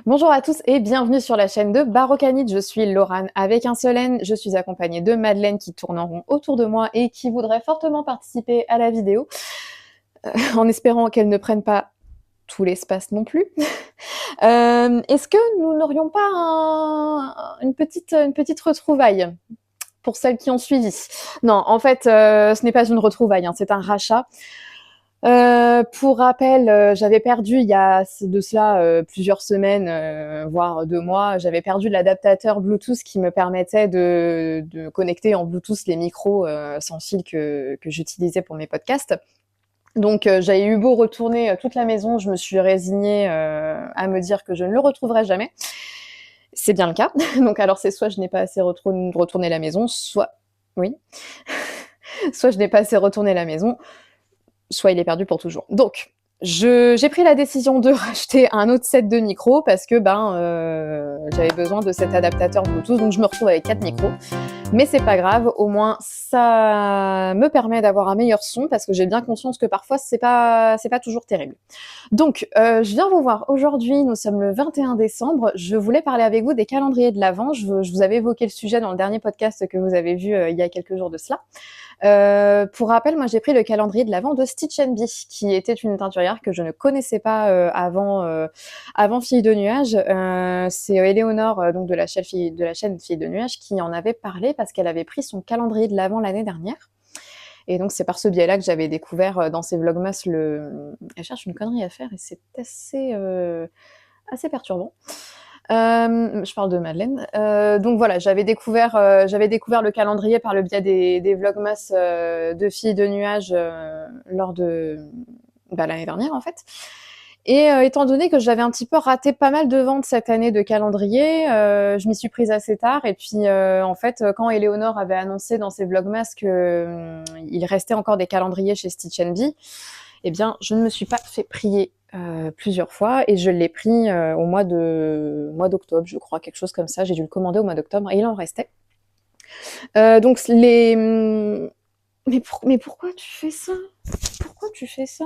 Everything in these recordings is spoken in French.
Bonjour à tous et bienvenue sur la chaîne de Baroccanite. Je suis Laurane avec un seul N. Je suis accompagnée de Madeleine qui tourne en rond autour de moi et qui voudrait fortement participer à la vidéo, en espérant qu'elle ne prenne pas tout l'espace non plus. Est-ce que nous n'aurions pas une petite retrouvaille pour celles qui ont suivi? Non, en fait, ce n'est pas une retrouvaille, hein, c'est un rachat. Pour rappel, j'avais perdu il y a de cela plusieurs semaines, voire 2 mois, j'avais perdu l'adaptateur Bluetooth qui me permettait de connecter en Bluetooth les micros sans fil que j'utilisais pour mes podcasts. Donc j'avais eu beau retourner toute la maison, je me suis résignée à me dire que je ne le retrouverai jamais. C'est bien le cas. Donc alors c'est soit je n'ai pas assez retourné la maison, soit oui, soit je n'ai pas assez retourné la maison, soit il est perdu pour toujours. Donc, j'ai pris la décision de racheter un autre set de micros parce que j'avais besoin de cet adaptateur Bluetooth, donc je me retrouve avec 4 micros. Mais c'est pas grave, au moins ça me permet d'avoir un meilleur son parce que j'ai bien conscience que parfois c'est pas toujours terrible. Donc, je viens vous voir aujourd'hui, nous sommes le 21 décembre. Je voulais parler avec vous des calendriers de l'Avent. Je vous avais évoqué le sujet dans le dernier podcast que vous avez vu il y a quelques jours de cela. Pour rappel, moi j'ai pris le calendrier de l'Avent de Stitch Bee, qui était une teinturière que je ne connaissais pas avant Fille de Nuages. C'est Éléonore, donc de la chaîne Fille de Nuages, qui en avait parlé parce qu'elle avait pris son calendrier de l'Avent l'année dernière. Et donc c'est par ce biais-là que j'avais découvert dans ses vlogmas Elle cherche une connerie à faire et c'est assez perturbant. Je parle de Madeleine. Donc voilà, j'avais découvert le calendrier par le biais des vlogmas de Filles de Nuages lors de l'année dernière en fait. Et étant donné que j'avais un petit peu raté pas mal de ventes cette année de calendrier, je m'y suis prise assez tard. Et puis en fait, quand Éléonore avait annoncé dans ses vlogmas que il restait encore des calendriers chez Stitch Bee, eh bien, je ne me suis pas fait prier plusieurs fois et je l'ai pris au mois d'octobre, je crois, quelque chose comme ça. J'ai dû le commander au mois d'octobre et il en restait. Donc mais pourquoi tu fais ça? Pourquoi tu fais ça?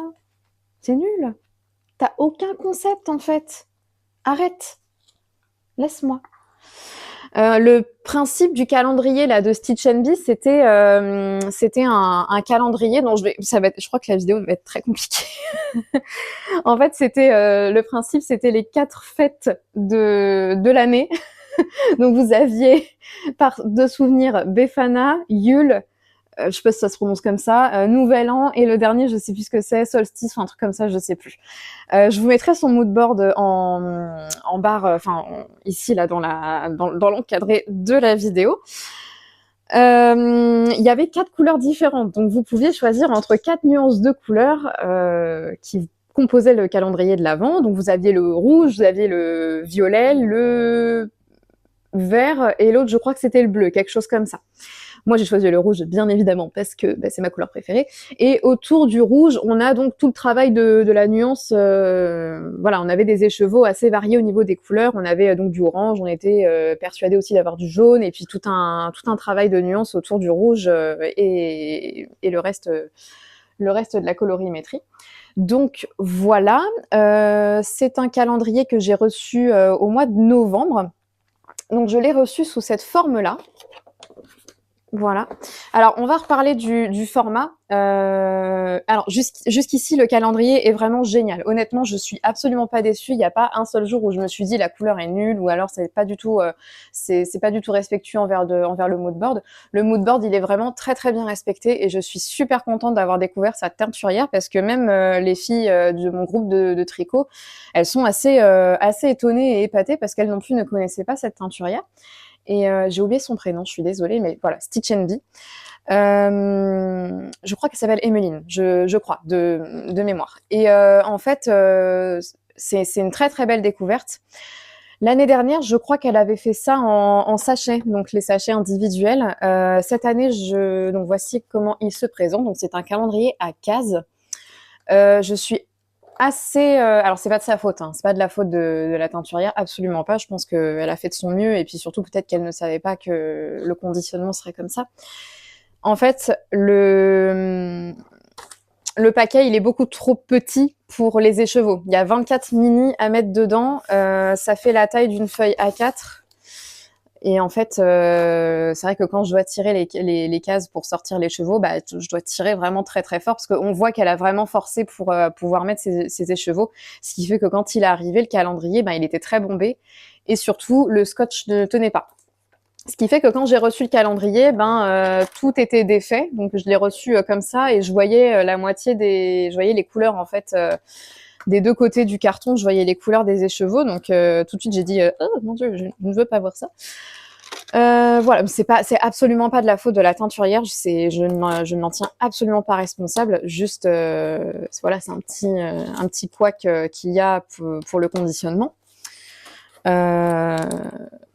C'est nul. T'as aucun concept en fait. Arrête. Laisse-moi. Le principe du calendrier là de Stitch Bee, c'était un calendrier dont je crois que la vidéo va être très compliquée. En fait, c'était le principe, c'était les 4 fêtes de l'année. Donc vous aviez de souvenirs Befana, Yule, je sais pas si ça se prononce comme ça, Nouvel An, et le dernier, je sais plus ce que c'est, Solstice, un truc comme ça, je sais plus. Je vous mettrai son moodboard en barre, ici là dans l'encadré de la vidéo. Il y avait 4 couleurs différentes, donc vous pouviez choisir entre 4 nuances de couleurs qui composaient le calendrier de l'Avent. Donc vous aviez le rouge, vous aviez le violet, le vert, et l'autre, je crois que c'était le bleu, quelque chose comme ça. Moi, j'ai choisi le rouge, bien évidemment, parce que c'est ma couleur préférée. Et autour du rouge, on a donc tout le travail de la nuance. Voilà, on avait des écheveaux assez variés au niveau des couleurs. On avait donc du orange, on était persuadé aussi d'avoir du jaune, et puis tout un travail de nuance autour du rouge et le reste de la colorimétrie. Donc voilà, c'est un calendrier que j'ai reçu au mois de novembre. Donc je l'ai reçu sous cette forme-là. Voilà. Alors, on va reparler du format. Alors, jusqu'ici, le calendrier est vraiment génial. Honnêtement, je suis absolument pas déçue. Il n'y a pas un seul jour où je me suis dit la couleur est nulle ou alors c'est pas du tout respectueux envers le moodboard. Le moodboard, il est vraiment très très bien respecté et je suis super contente d'avoir découvert sa teinturière parce que même les filles de mon groupe de tricot, elles sont assez étonnées et épatées parce qu'elles non plus ne connaissaient pas cette teinturière. Et j'ai oublié son prénom, je suis désolée, mais voilà, Stitch Bee. Je crois qu'elle s'appelle Emmeline, je crois, de mémoire. Et en fait, c'est une très très belle découverte. L'année dernière, je crois qu'elle avait fait ça en sachet, donc les sachets individuels. Cette année, donc voici comment il se présente. Donc c'est un calendrier à cases. Je suis alors c'est pas de sa faute, hein. C'est pas de la faute de la teinturière, absolument pas. Je pense qu'elle a fait de son mieux et puis surtout peut-être qu'elle ne savait pas que le conditionnement serait comme ça. En fait, le paquet, il est beaucoup trop petit pour les écheveaux. Il y a 24 mini à mettre dedans. Ça fait la taille d'une feuille A4. Et en fait, c'est vrai que quand je dois tirer les cases pour sortir les chevaux, bah, je dois tirer vraiment très très fort parce qu'on voit qu'elle a vraiment forcé pour pouvoir mettre ses écheveaux. Ce qui fait que quand il est arrivé, le calendrier, bah, il était très bombé. Et surtout, le scotch ne tenait pas. Ce qui fait que quand j'ai reçu le calendrier, tout était défait. Donc je l'ai reçu comme ça et je voyais la moitié je voyais les couleurs en fait des deux côtés du carton. Je voyais les couleurs des écheveaux. Donc tout de suite j'ai dit oh mon dieu, je ne veux pas voir ça. Voilà, c'est absolument pas de la faute de la teinturière. Je n'en tiens absolument pas responsable. Juste voilà, c'est un petit couac qu'il y a pour le conditionnement.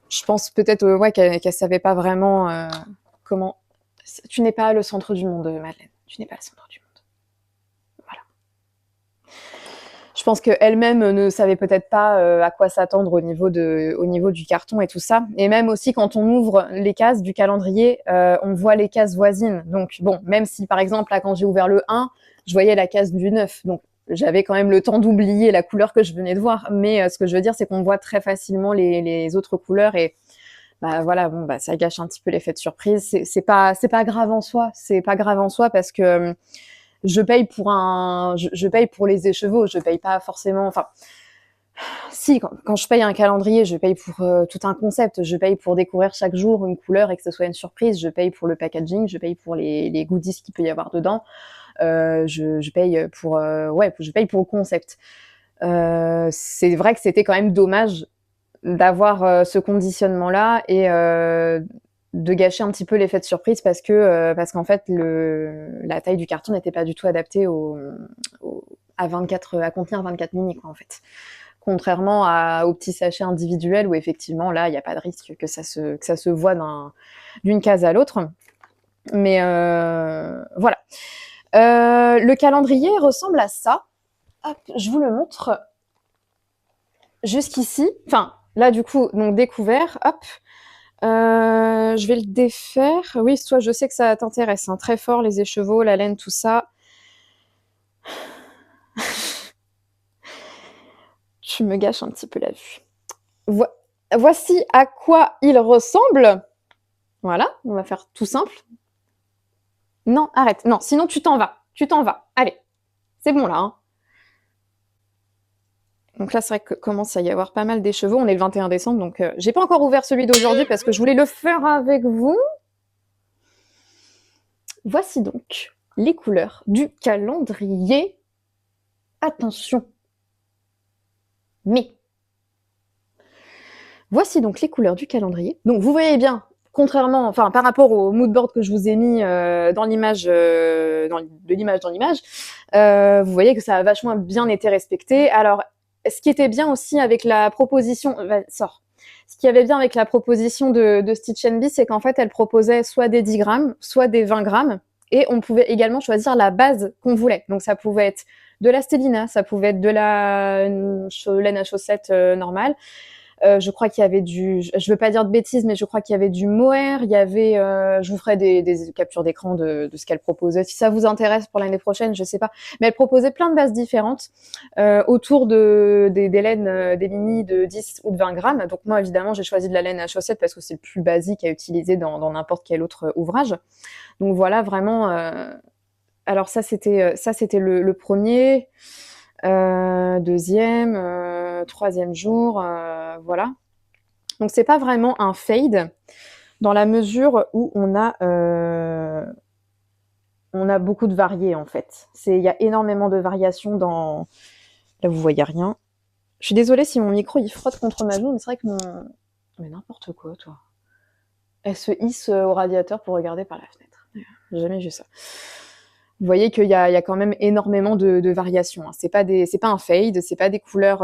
Je pense peut-être ouais, qu'elle savait pas vraiment comment. Tu n'es pas le centre du monde, Madeleine. Tu n'es pas le centre du monde. Voilà. Je pense qu'elle-même ne savait peut-être pas à quoi s'attendre au niveau du carton et tout ça. Et même aussi quand on ouvre les cases du calendrier, on voit les cases voisines. Donc bon, même si par exemple là quand j'ai ouvert le 1, je voyais la case du 9. Donc j'avais quand même le temps d'oublier la couleur que je venais de voir. Mais ce que je veux dire, c'est qu'on voit très facilement les autres couleurs et bah voilà, bon bah ça gâche un petit peu l'effet de surprise. C'est pas grave en soi. C'est pas grave en soi parce que je paye pour les écheveaux. Je paye pas forcément. Enfin, si quand je paye un calendrier, je paye pour tout un concept. Je paye pour découvrir chaque jour une couleur et que ce soit une surprise. Je paye pour le packaging. Je paye pour les goodies qu'il peut y avoir dedans. Je paye pour je paye pour le concept. C'est vrai que c'était quand même dommage d'avoir ce conditionnement-là et de gâcher un petit peu l'effet de surprise parce qu'en fait la taille du carton n'était pas du tout adaptée à contenir 24 mini quoi en fait. Contrairement au petit sachet individuel où effectivement là il n'y a pas de risque que ça se voit d'une case à l'autre. Mais voilà. Le calendrier ressemble à ça. Hop, je vous le montre jusqu'ici. Enfin, là, du coup, donc découvert. Hop. Je vais le défaire. Oui, toi, je sais que ça t'intéresse. Hein, très fort, les écheveaux, la laine, tout ça. Tu me gâches un petit peu la vue. Voici à quoi il ressemble. Voilà, on va faire tout simple. Non, arrête. Non, sinon tu t'en vas. Tu t'en vas. Allez, c'est bon là. Hein. Donc là, c'est vrai que commence à y avoir pas mal d'écheveaux. On est le 21 décembre, donc j'ai pas encore ouvert celui d'aujourd'hui parce que je voulais le faire avec vous. Voici donc les couleurs du calendrier. Attention. Mais voici donc les couleurs du calendrier. Donc vous voyez bien, contrairement, enfin par rapport au mood board que je vous ai mis dans l'image, dans l'image, vous voyez que ça a vachement bien été respecté. Alors, ce qui était bien aussi avec la proposition, Ce qui avait bien avec la proposition de Stitch Bee, c'est qu'en fait, elle proposait soit des 10 grammes, soit des 20 grammes, et on pouvait également choisir la base qu'on voulait. Donc ça pouvait être de la stélina, ça pouvait être de la laine à chaussettes normale. Je crois qu'il y avait je veux pas dire de bêtises, mais je crois qu'il y avait du mohair, il y avait, je vous ferai des captures d'écran de ce qu'elle proposait. Si ça vous intéresse pour l'année prochaine, je sais pas. Mais elle proposait plein de bases différentes autour des laines, des mini de 10 ou de 20 grammes. Donc moi, évidemment, j'ai choisi de la laine à chaussettes parce que c'est le plus basique à utiliser dans n'importe quel autre ouvrage. Donc voilà, vraiment. Alors ça, c'était le premier. Deuxième, troisième jour, voilà. Donc c'est pas vraiment un fade dans la mesure où on a beaucoup de variés en fait. Il y a énormément de variations dans. Là vous voyez rien. Je suis désolée si mon micro il frotte contre ma joue, mais c'est vrai que mais n'importe quoi toi. Elle se hisse au radiateur pour regarder par la fenêtre. J'ai jamais vu ça. Vous voyez qu'il y a quand même énormément de variations. Hein. C'est pas un fade, c'est pas des couleurs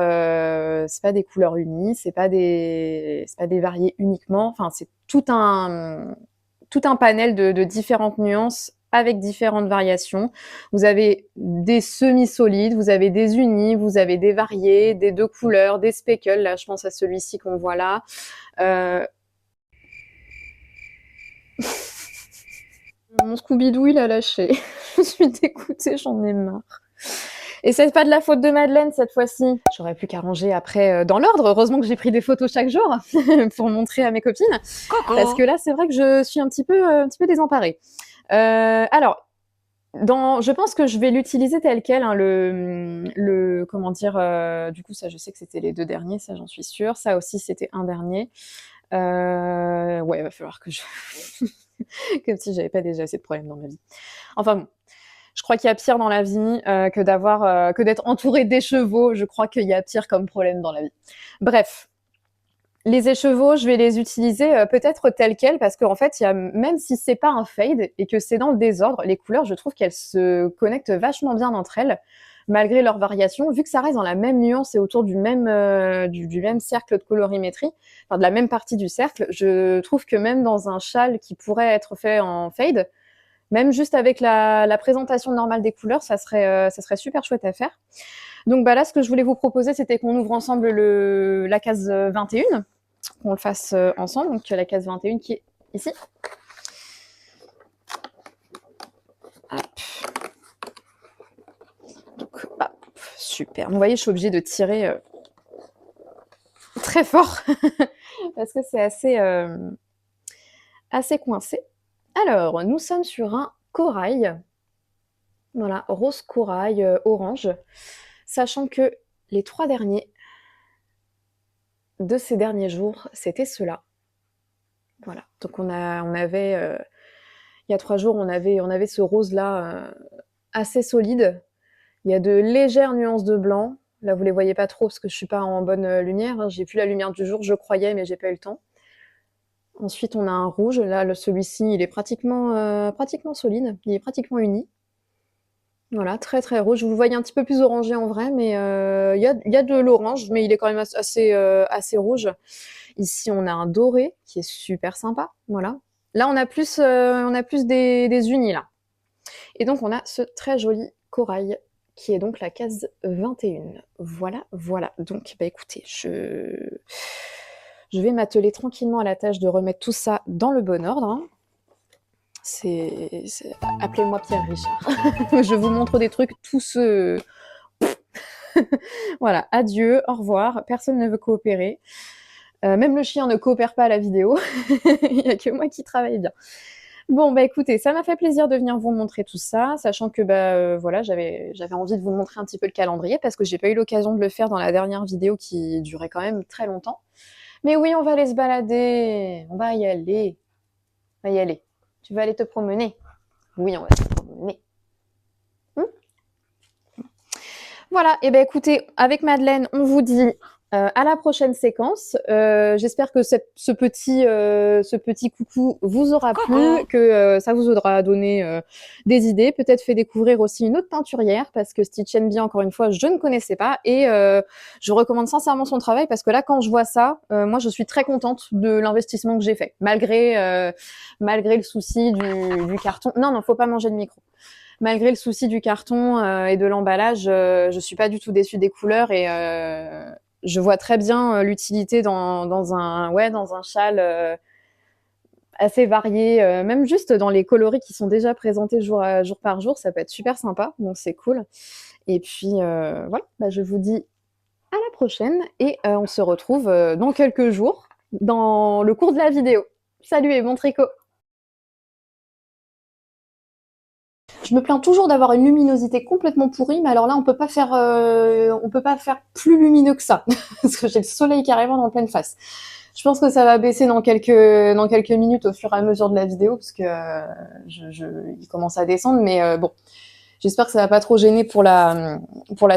unies, c'est pas des variés uniquement. Enfin, c'est tout un panel de différentes nuances avec différentes variations. Vous avez des semi-solides, vous avez des unis, vous avez des variés, des deux couleurs, des speckles. Là, je pense à celui-ci qu'on voit là. Mon Scooby-Doo, il a lâché. Je suis dégoûtée, j'en ai marre. Et c'est pas de la faute de Madeleine cette fois-ci. J'aurais plus qu'à ranger après dans l'ordre. Heureusement que j'ai pris des photos chaque jour pour montrer à mes copines. Coucou. Parce que là, c'est vrai que je suis un petit peu désemparée. Alors, je pense que je vais l'utiliser tel quel, hein, comment dire, du coup, ça, je sais que c'était les 2 derniers, ça, j'en suis sûre. Ça aussi, c'était un dernier. Ouais, il va falloir que je... Comme si j'avais pas déjà assez de problèmes dans ma vie. Enfin bon, je crois qu'il y a pire dans la vie que d'être entouré d'écheveaux. Je crois qu'il y a pire comme problème dans la vie. Bref, les écheveaux, je vais les utiliser peut-être tels quels parce qu'en fait, même si c'est pas un fade et que c'est dans le désordre, les couleurs, je trouve qu'elles se connectent vachement bien entre elles, malgré leurs variations, vu que ça reste dans la même nuance et autour du même cercle de colorimétrie, enfin de la même partie du cercle. Je trouve que même dans un châle qui pourrait être fait en fade, même juste avec la présentation normale des couleurs, ça serait super chouette à faire. Donc bah là, ce que je voulais vous proposer, c'était qu'on ouvre ensemble la case 21, qu'on le fasse ensemble. Donc la case 21 qui est ici. Hop. Donc, hop, super. Vous voyez, je suis obligée de tirer très fort parce que c'est assez coincé. Alors, nous sommes sur un corail. Voilà, rose corail, orange. Sachant que les 3 derniers de ces derniers jours, c'était ceux-là. Voilà. Donc on avait, il y a 3 jours, on avait ce rose-là assez solide. Il y a de légères nuances de blanc. Là, vous les voyez pas trop parce que je suis pas en bonne lumière, hein. J'ai plus la lumière du jour, je croyais, mais j'ai pas eu le temps. Ensuite, on a un rouge. Là, celui-ci, il est pratiquement solide. Il est pratiquement uni. Voilà, très très rouge. Vous le voyez un petit peu plus orangé en vrai, mais il y a de l'orange, mais il est quand même assez rouge. Ici, on a un doré qui est super sympa. Voilà. Là, on a plus des unis là. Et donc, on a ce très joli corail qui est donc la case 21. Voilà, voilà. Donc, bah écoutez, je vais m'atteler tranquillement à la tâche de remettre tout ça dans le bon ordre, hein. Appelez-moi Pierre Richard. Je vous montre des trucs, tous ceux... Voilà, adieu, au revoir, personne ne veut coopérer. Même le chien ne coopère pas à la vidéo. Il n'y a que moi qui travaille bien. Bon, bah écoutez, ça m'a fait plaisir de venir vous montrer tout ça, sachant que voilà, j'avais envie de vous montrer un petit peu le calendrier parce que j'ai pas eu l'occasion de le faire dans la dernière vidéo qui durait quand même très longtemps. Mais oui, on va aller se balader, on va y aller. On va y aller. Tu vas aller te promener? Oui, on va se promener. Voilà, et ben écoutez, avec Madeleine, on vous dit à la prochaine séquence. J'espère que ce petit coucou vous aura plu, que ça vous aura donné des idées, peut-être fait découvrir aussi une autre teinturière, parce que Stitch N B, encore une fois, je ne connaissais pas, et je recommande sincèrement son travail, parce que là, quand je vois ça, moi, je suis très contente de l'investissement que j'ai fait, malgré le souci du carton. Non, faut pas manger le micro. Malgré le souci du carton et de l'emballage, je suis pas du tout déçue des couleurs et je vois très bien l'utilité dans un châle assez varié, même juste dans les coloris qui sont déjà présentés jour par jour, ça peut être super sympa, donc c'est cool. Et puis voilà, je vous dis à la prochaine et on se retrouve dans quelques jours dans le cours de la vidéo. Salut et bon tricot! Je me plains toujours d'avoir une luminosité complètement pourrie, mais alors là, on peut pas faire plus lumineux que ça, parce que j'ai le soleil carrément dans pleine face. Je pense que ça va baisser dans quelques minutes au fur et à mesure de la vidéo, parce que il commence à descendre, mais bon. J'espère que ça va pas trop gêner pour la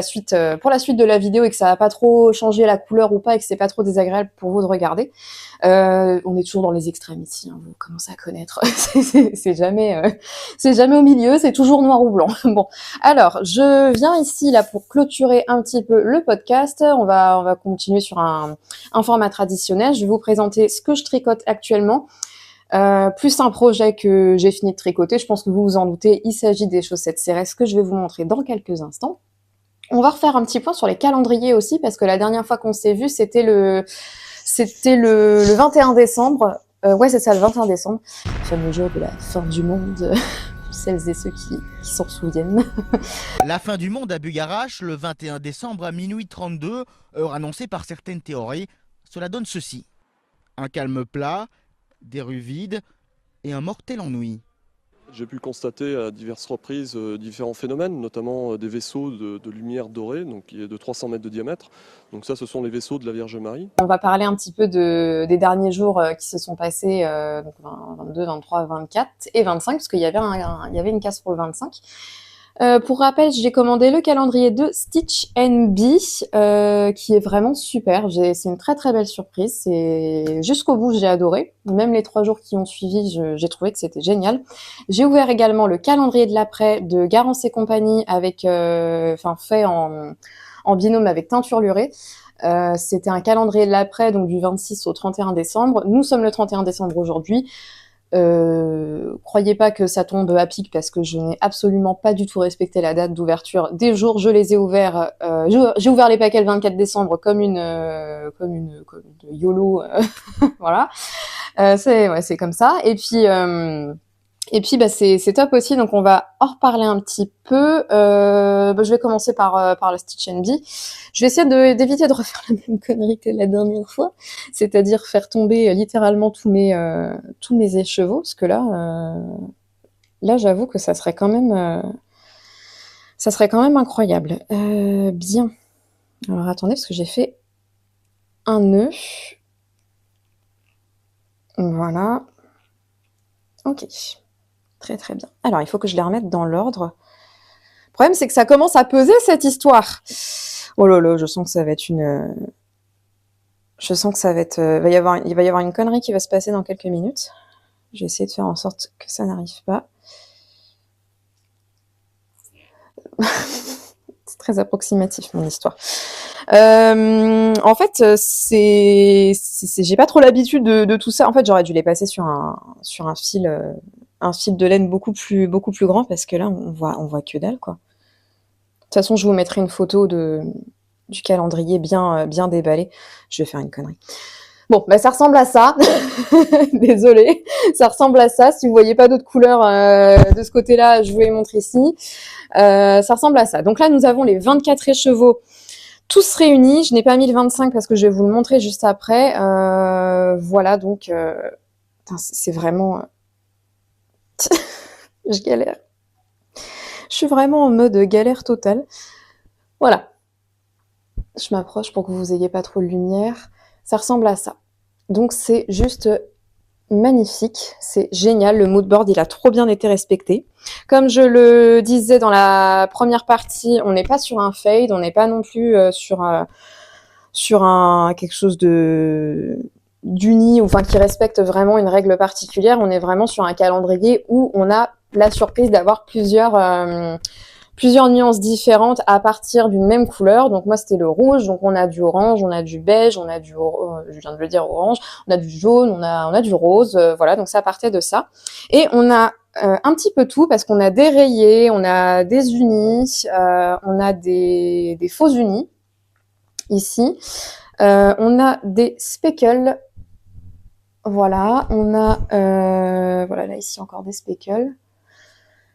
suite de la vidéo et que ça va pas trop changer la couleur ou pas et que c'est pas trop désagréable pour vous de regarder. On est toujours dans les extrêmes ici, hein, vous commencez à connaître. c'est jamais au milieu, c'est toujours noir ou blanc. Bon, alors je viens ici là pour clôturer un petit peu le podcast. On va continuer sur un format traditionnel. Je vais vous présenter ce que je tricote actuellement. Plus un projet que j'ai fini de tricoter. Je pense que vous vous en doutez, il s'agit des chaussettes Cérès que je vais vous montrer dans quelques instants. On va refaire un petit point sur les calendriers aussi, parce que la dernière fois qu'on s'est vu, c'était le 21 décembre. Ouais, c'est ça, le 21 décembre, le fameux jour de la fin du monde, pour celles et ceux qui s'en souviennent. La fin du monde à Bugarach le 21 décembre à minuit 32, heure annoncée par certaines théories. Cela donne ceci. Un calme plat, des rues vides et un mortel ennui. J'ai pu constater à diverses reprises différents phénomènes, notamment des vaisseaux de lumière dorée, donc qui est de 300 mètres de diamètre. Donc ça, ce sont les vaisseaux de la Vierge Marie. On va parler un petit peu des derniers jours qui se sont passés, donc 22, 23, 24 et 25, parce qu'il y avait, il y avait une case pour le 25. Pour rappel, j'ai commandé le calendrier de Stitch Bee, qui est vraiment super. C'est une très très belle surprise. C'est jusqu'au bout, j'ai adoré. Même les 3 jours qui ont suivi, j'ai trouvé que c'était génial. J'ai ouvert également le calendrier de l'après de Garance et compagnie, avec, fait en binôme avec Teinture Lurée. C'était un calendrier de l'après, donc du 26 au 31 décembre. Nous sommes le 31 décembre aujourd'hui. Croyez pas que ça tombe à pic parce que je n'ai absolument pas du tout respecté la date d'ouverture des jours. Je les ai ouverts. J'ai ouvert les paquets le 24 décembre comme une YOLO. Voilà. C'est comme ça. Et puis c'est top aussi, donc on va en reparler un petit peu. Je vais commencer par le Stitch Bee. Je vais essayer d'éviter de refaire la même connerie que la dernière fois, c'est-à-dire faire tomber littéralement tous mes écheveaux, parce que là j'avoue que ça serait quand même incroyable. Bien. Alors attendez, parce que j'ai fait un nœud. Voilà. Ok. Très très bien. Alors, il faut que je les remette dans l'ordre. Le problème, c'est que ça commence à peser, cette histoire. Oh là là, je sens que ça va être une... Je sens que ça va être... il va y avoir une connerie qui va se passer dans quelques minutes. Je vais essayer de faire en sorte que ça n'arrive pas. C'est très approximatif, mon histoire. En fait, j'ai pas trop l'habitude de tout ça. En fait, j'aurais dû les passer sur un fil de laine beaucoup plus grand, parce que là, on voit que dalle, quoi. De toute façon, je vous mettrai une photo du calendrier bien déballé. Je vais faire une connerie. Bon, bah ça ressemble à ça. Désolée, ça ressemble à ça. Si vous voyez pas d'autres couleurs de ce côté-là, je vous les montre ici. Ça ressemble à ça. Donc là, nous avons les 24 écheveaux tous réunis. Je n'ai pas mis le 25 parce que je vais vous le montrer juste après. Voilà, donc c'est vraiment... je galère. Je suis vraiment en mode galère totale. Voilà. Je m'approche pour que vous ayez pas trop de lumière. Ça ressemble à ça. Donc c'est juste magnifique, c'est génial. Le mood board, il a trop bien été respecté. Comme je le disais dans la première partie, on n'est pas sur un fade, on n'est pas non plus sur quelque chose d'uni, enfin qui respecte vraiment une règle particulière. On est vraiment sur un calendrier où on a la surprise d'avoir plusieurs nuances différentes à partir d'une même couleur. Donc moi, c'était le rouge. Donc on a du orange, on a du beige, on a je viens de le dire, orange, on a du jaune, on a du rose. Voilà, donc ça partait de ça. Et on a un petit peu tout, parce qu'on a des rayés, on a des unis, on a des faux unis ici. On a des speckles. Voilà, on a voilà, là ici encore des speckles.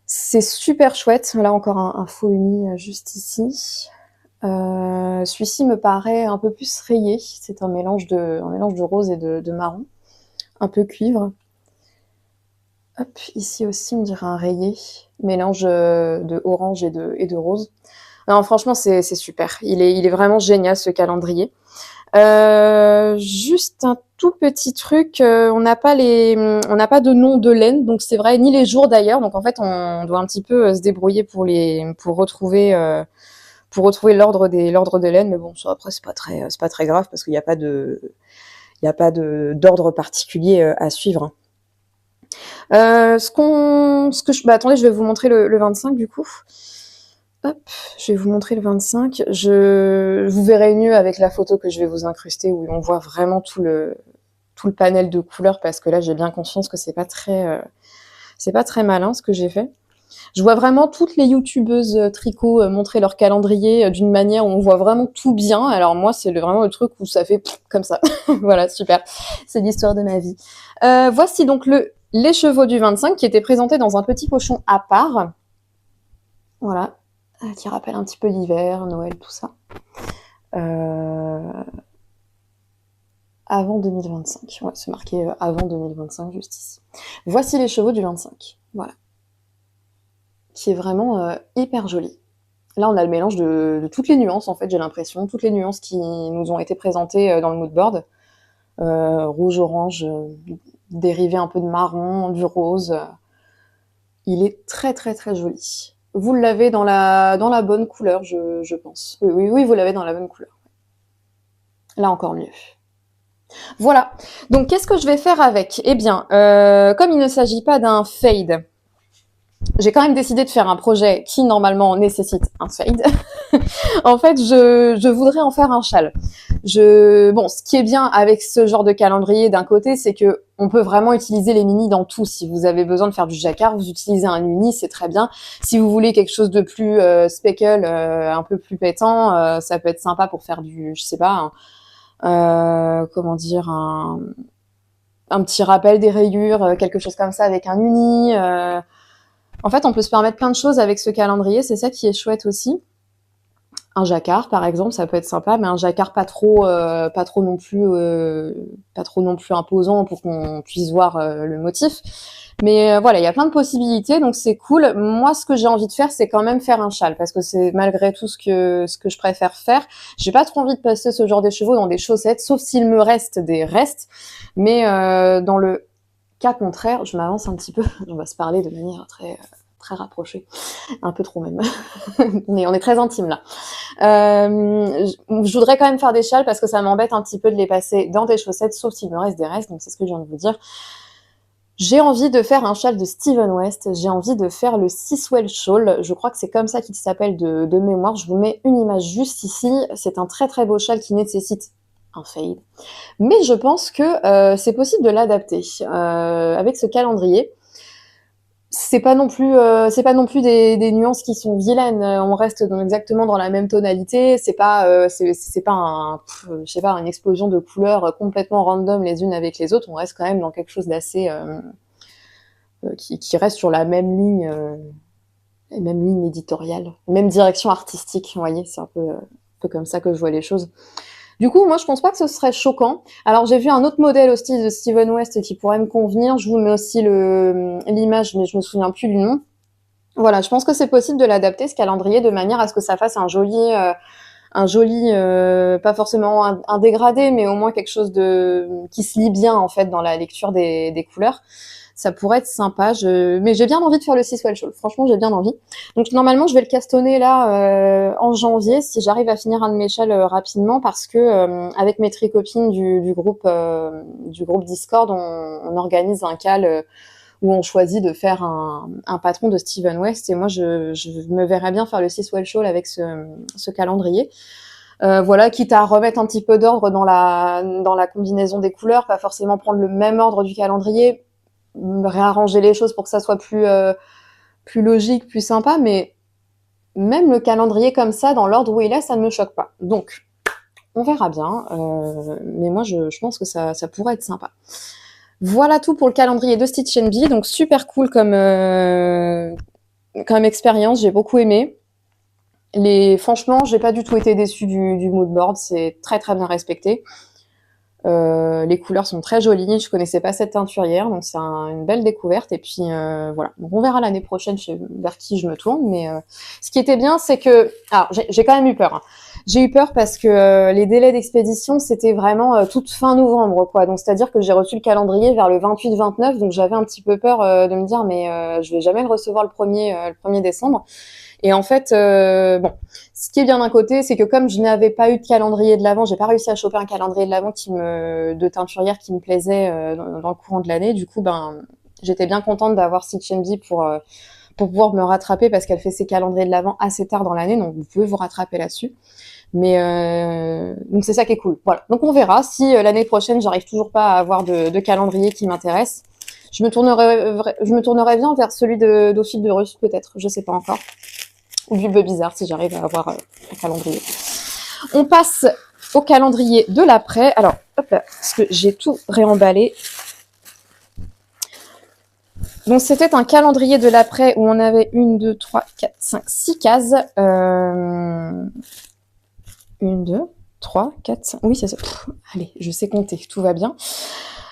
C'est super chouette. Là encore un faux uni juste ici. Celui-ci me paraît un peu plus rayé. C'est un mélange de rose et de marron, un peu cuivre. Hop, ici aussi on dirait un rayé, mélange de orange et de rose. Non, franchement c'est super. Il est vraiment génial, ce calendrier. Juste un tout petit truc, on n'a pas de nom de laine, donc c'est vrai, ni les jours d'ailleurs. Donc en fait, on doit un petit peu se débrouiller pour retrouver l'ordre des laines. Mais bon, ça, après c'est pas très grave, parce qu'il n'y a pas d'ordre particulier à suivre. Attendez, je vais vous montrer le 25 du coup. Hop, je vais vous montrer le 25. Vous verrez mieux avec la photo que je vais vous incruster, où on voit vraiment tout le panel de couleurs, parce que là, j'ai bien conscience que c'est pas très malin ce que j'ai fait. Je vois vraiment toutes les youtubeuses tricot montrer leur calendrier d'une manière où on voit vraiment tout bien. Alors moi, c'est vraiment le truc où ça fait comme ça. Voilà, super. C'est l'histoire de ma vie. Voici donc les chevaux du 25 qui étaient présentés dans un petit pochon à part. Voilà, qui rappelle un petit peu l'hiver, Noël, tout ça. Avant 2025. Ouais, c'est marqué avant 2025 juste ici. Voici les chevaux du 25. Voilà. Qui est vraiment hyper joli. Là, on a le mélange de toutes les nuances, en fait, j'ai l'impression. Toutes les nuances qui nous ont été présentées dans le mood board. Rouge, orange, dérivé un peu de marron, du rose. Il est très, très, très joli. Vous l'avez dans la bonne couleur, je pense. Oui, vous l'avez dans la bonne couleur. Là, encore mieux. Voilà. Donc, qu'est-ce que je vais faire avec? Eh bien, comme il ne s'agit pas d'un fade, j'ai quand même décidé de faire un projet qui, normalement, nécessite un fade. En fait, je voudrais en faire un châle. Bon, ce qui est bien avec ce genre de calendrier, d'un côté, c'est que on peut vraiment utiliser les mini dans tout. Si vous avez besoin de faire du jacquard, vous utilisez un uni, c'est très bien. Si vous voulez quelque chose de plus speckle, un peu plus pétant, ça peut être sympa pour faire du, je sais pas, comment dire, un petit rappel des rayures, quelque chose comme ça avec un uni. En fait, on peut se permettre plein de choses avec ce calendrier. C'est ça qui est chouette aussi. Un jacquard, par exemple, ça peut être sympa, mais un jacquard pas trop non plus imposant pour qu'on puisse voir le motif. Mais voilà, il y a plein de possibilités, donc c'est cool. Moi, ce que j'ai envie de faire, c'est quand même faire un châle, parce que c'est malgré tout ce que je préfère faire. J'ai pas trop envie de passer ce genre de chevaux dans des chaussettes, sauf s'il me reste des restes. Mais dans le cas contraire, je m'avance un petit peu. On va se parler de manière très très rapprochée, un peu trop même. On est très intime là. Je voudrais quand même faire des châles parce que ça m'embête un petit peu de les passer dans des chaussettes, sauf s'il me reste des restes, donc c'est ce que je viens de vous dire. J'ai envie de faire un châle de Steven West, j'ai envie de faire le Siswell Shawl, je crois que c'est comme ça qu'il s'appelle de mémoire, je vous mets une image juste ici, c'est un très très beau châle qui nécessite un fade. Mais je pense que c'est possible de l'adapter avec ce calendrier. C'est pas non plus des nuances qui sont vilaines. On reste exactement dans la même tonalité. C'est pas je sais pas, une explosion de couleurs complètement random les unes avec les autres. On reste quand même dans quelque chose d'assez qui reste sur la même ligne éditoriale, même direction artistique. Vous voyez, c'est un peu comme ça que je vois les choses. Du coup, moi, je pense pas que ce serait choquant. Alors, j'ai vu un autre modèle au style de Steven West qui pourrait me convenir. Je vous mets aussi l'image, mais je me souviens plus du nom. Voilà, je pense que c'est possible de l'adapter, ce calendrier, de manière à ce que ça fasse un joli, pas forcément un dégradé, mais au moins quelque chose qui se lit bien, en fait, dans la lecture des couleurs. Ça pourrait être sympa, mais j'ai bien envie de faire le Siswell Shawl. Franchement, j'ai bien envie. Donc normalement, je vais le castonner là en janvier si j'arrive à finir un de mes châles rapidement, parce que avec mes tricopines du groupe Discord, on organise un cal où on choisit de faire un patron de Steven West, et moi je me verrais bien faire le Siswell Shawl avec ce calendrier. Voilà, quitte à remettre un petit peu d'ordre dans la combinaison des couleurs, pas forcément prendre le même ordre du calendrier, réarranger les choses pour que ça soit plus logique, plus sympa, mais même le calendrier comme ça, dans l'ordre où il est, ça ne me choque pas. Donc, on verra bien, mais moi je pense que ça pourrait être sympa. Voilà tout pour le calendrier de Stitch & Bee, donc super cool comme expérience, j'ai beaucoup aimé. Franchement, j'ai pas du tout été déçue du mood board, c'est très très bien respecté. Les couleurs sont très jolies, je connaissais pas cette teinturière, donc c'est une belle découverte. Et puis voilà, donc on verra l'année prochaine vers qui je me tourne. Mais ce qui était bien, c'est que, alors j'ai quand même eu peur. Hein. J'ai eu peur parce que les délais d'expédition, c'était vraiment toute fin novembre, quoi. Donc c'est-à-dire que j'ai reçu le calendrier vers le 28-29, donc j'avais un petit peu peur de me dire mais je vais jamais le recevoir le 1er décembre. Et en fait, bon, ce qui est bien d'un côté, c'est que comme je n'avais pas eu de calendrier de l'Avent, j'ai pas réussi à choper un calendrier de l'Avent de teinturière qui me plaisait dans le courant de l'année. Du coup, j'étais bien contente d'avoir Stitch & Bee pour pouvoir me rattraper, parce qu'elle fait ses calendriers de l'Avent assez tard dans l'année, donc vous pouvez vous rattraper là-dessus. Mais donc c'est ça qui est cool. Voilà. Donc on verra si l'année prochaine j'arrive toujours pas à avoir de calendrier qui m'intéresse. Je me tournerais bien vers celui d'Ophile de Russe, peut-être, je sais pas encore. Ou Bulbe Bizarre, si j'arrive à avoir un calendrier. On passe au calendrier de l'après. Alors, hop là, parce que j'ai tout réemballé. Donc, c'était un calendrier de l'après où on avait 1, 2, 3, 4, 5, 6 cases. 1, 2, 3, 4, 5. Oui, c'est ça. Allez, je sais compter, tout va bien.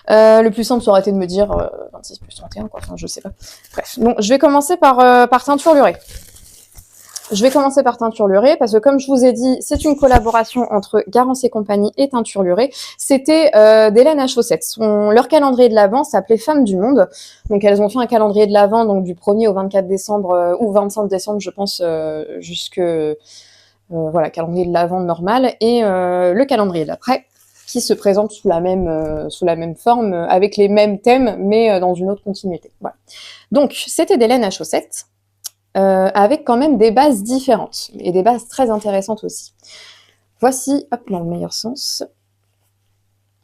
Le plus simple, ça aurait été de me dire 26 plus 31, quoi. Enfin, je sais pas. Bref. Donc, je vais commencer par teinture lurée. Je vais commencer par teinture lurée parce que, comme je vous ai dit, c'est une collaboration entre Garance et compagnie et teinture lurée. C'était des laines à chaussettes. Leur calendrier de l'Avent s'appelait Femmes du Monde. Donc, elles ont fait un calendrier de l'Avent, donc du 1er au 24 décembre ou 25 décembre, je pense, jusque voilà, calendrier de l'Avent normal et le calendrier de l'après qui se présente sous la même forme, avec les mêmes thèmes, mais dans une autre continuité. Voilà. Donc, c'était des laines à chaussettes. Avec quand même des bases différentes et des bases très intéressantes aussi. Voici, hop, dans le meilleur sens,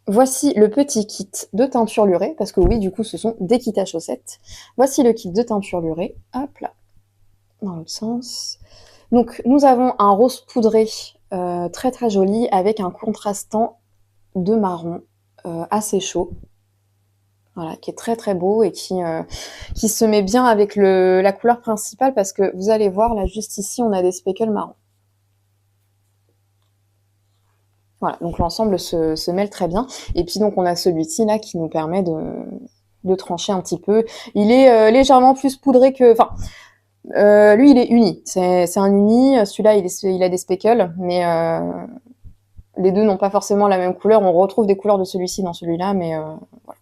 voici le petit kit de teinture lurée, parce que oui, du coup, ce sont des kits à chaussettes. Voici le kit de teinture lurée, hop là, dans l'autre sens. Donc, nous avons un rose poudré très très joli avec un contrastant de marron assez chaud. Voilà, qui est très très beau et qui se met bien avec la couleur principale parce que vous allez voir, là juste ici, on a des speckles marrons. Voilà, donc l'ensemble se mêle très bien. Et puis donc on a celui-ci là qui nous permet de trancher un petit peu. Il est légèrement plus poudré que... Enfin, lui il est uni, c'est un uni. Celui-là il a des speckles, mais les deux n'ont pas forcément la même couleur. On retrouve des couleurs de celui-ci dans celui-là, mais voilà.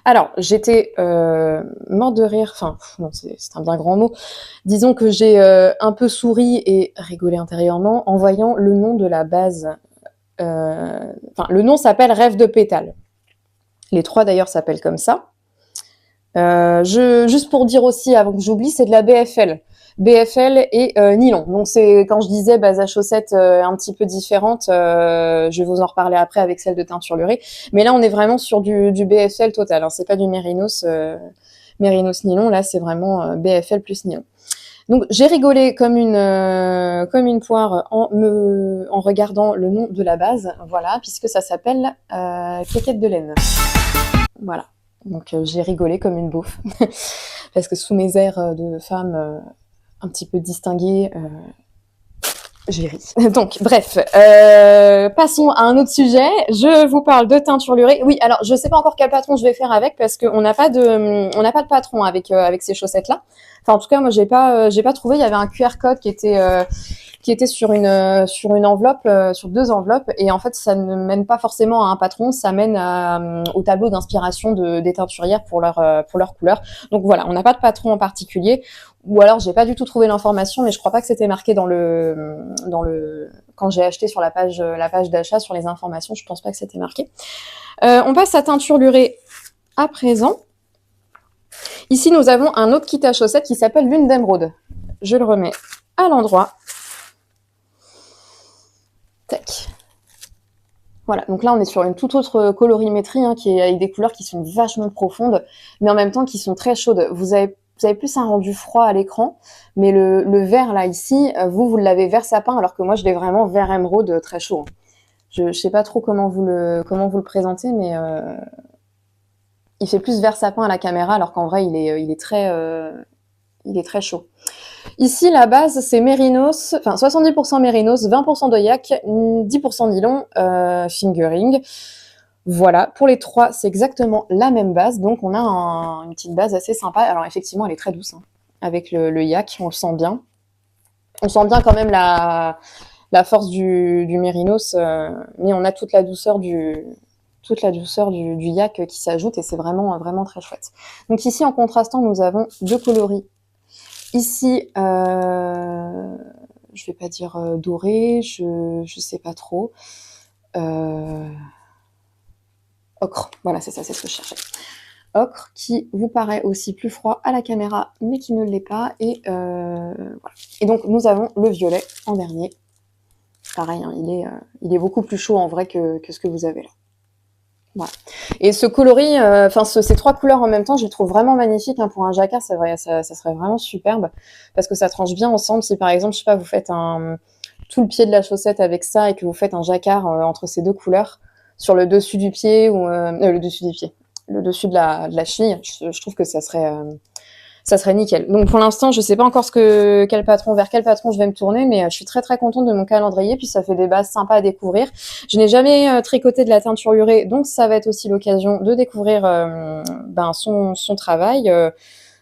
Alors, j'étais morte de rire, enfin, non, c'est un bien grand mot. Disons que j'ai un peu souri et rigolé intérieurement en voyant le nom de la base. Enfin, le nom s'appelle Rêve de pétales. Les trois d'ailleurs s'appellent comme ça. Juste pour dire aussi, avant que j'oublie, c'est de la BFL. BFL et nylon. Donc c'est quand je disais base à chaussettes un petit peu différente, je vais vous en reparler après avec celle de teinture lurée. Mais là on est vraiment sur du BFL total. Hein. C'est pas du mérinos nylon. Là c'est vraiment BFL plus nylon. Donc j'ai rigolé comme une poire en regardant le nom de la base. Voilà, puisque ça s'appelle Quéquette de laine. Voilà. Donc j'ai rigolé comme une bouffe parce que sous mes airs de femme un petit peu distinguée, j'ai ri. Donc bref, passons à un autre sujet. Je vous parle de teinture lurée. Oui, alors je sais pas encore quel patron je vais faire avec parce qu'on n'a pas de patron avec ces chaussettes là. Enfin en tout cas moi j'ai pas trouvé. Il y avait un QR code qui était sur une enveloppe, sur 2 enveloppes, et en fait ça ne mène pas forcément à un patron, ça mène au tableau d'inspiration des teinturières pour leur couleur. Donc voilà, on n'a pas de patron en particulier, ou alors j'ai pas du tout trouvé l'information, mais je crois pas que c'était marqué dans le quand j'ai acheté sur la page d'achat sur les informations, je pense pas que c'était marqué. On passe à teinture lurée à présent. Ici nous avons un autre kit à chaussettes qui s'appelle Lune d'émeraude. Je le remets à l'endroit. Tac. Voilà, donc là on est sur une toute autre colorimétrie qui est avec des couleurs qui sont vachement profondes, mais en même temps qui sont très chaudes. Vous avez plus un rendu froid à l'écran, mais le vert là ici, vous l'avez vert sapin, alors que moi je l'ai vraiment vert émeraude très chaud. Je sais pas trop comment vous le présentez, mais il fait plus vert sapin à la caméra, alors qu'en vrai il est très chaud. Ici, la base, c'est mérinos, enfin 70% mérinos, 20% de yak, 10% nylon, fingering. Voilà, pour les trois, c'est exactement la même base, donc on a une petite base assez sympa. Alors effectivement, elle est très douce, avec le yak, on le sent bien. On sent bien quand même la force du mérinos, mais on a toute la douceur du yak qui s'ajoute, et c'est vraiment, vraiment très chouette. Donc ici, en contrastant, nous avons 2 coloris. Ici, je vais pas dire doré, je sais pas trop. Ocre, voilà, c'est ça, c'est ce que je cherchais. Ocre, qui vous paraît aussi plus froid à la caméra, mais qui ne l'est pas. Et voilà. Et donc, nous avons le violet en dernier. Pareil, il est beaucoup plus chaud en vrai que ce que vous avez là. Voilà. Et ce coloris, ces 3 couleurs en même temps, je les trouve vraiment magnifiques, hein, pour un jacquard, c'est vrai, ça serait vraiment superbe, parce que ça tranche bien ensemble. Si par exemple, je sais pas, vous faites tout le pied de la chaussette avec ça et que vous faites un jacquard entre ces 2 couleurs sur le dessus du pied ou le dessus du pied, le dessus de la cheville, je trouve que ça serait nickel. Donc pour l'instant, je sais pas encore vers quel patron je vais me tourner, mais je suis très très contente de mon calendrier, puis ça fait des bases sympas à découvrir. Je n'ai jamais tricoté de la teinture lurée, donc ça va être aussi l'occasion de découvrir son travail.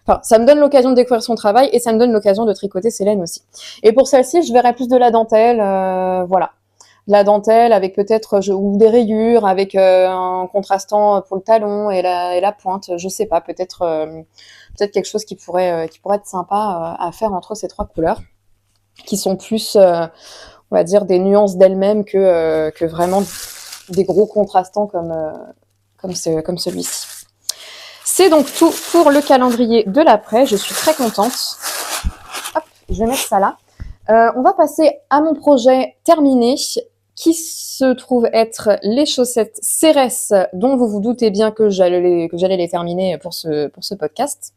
Enfin, ça me donne l'occasion de découvrir son travail et ça me donne l'occasion de tricoter ses laines aussi. Et pour celle-ci, je verrai plus de la dentelle, voilà. De la dentelle avec peut-être ou des rayures, avec un contrastant pour le talon et la pointe. Je sais pas, peut-être quelque chose qui pourrait être sympa à faire entre ces 3 couleurs, qui sont plus, on va dire, des nuances d'elles-mêmes que vraiment des gros contrastants comme celui-ci. C'est donc tout pour le calendrier de l'après. Je suis très contente. Hop, je vais mettre ça là. On va passer à mon projet terminé, qui se trouve être les chaussettes Cérès, dont vous vous doutez bien que j'allais les terminer pour ce podcast.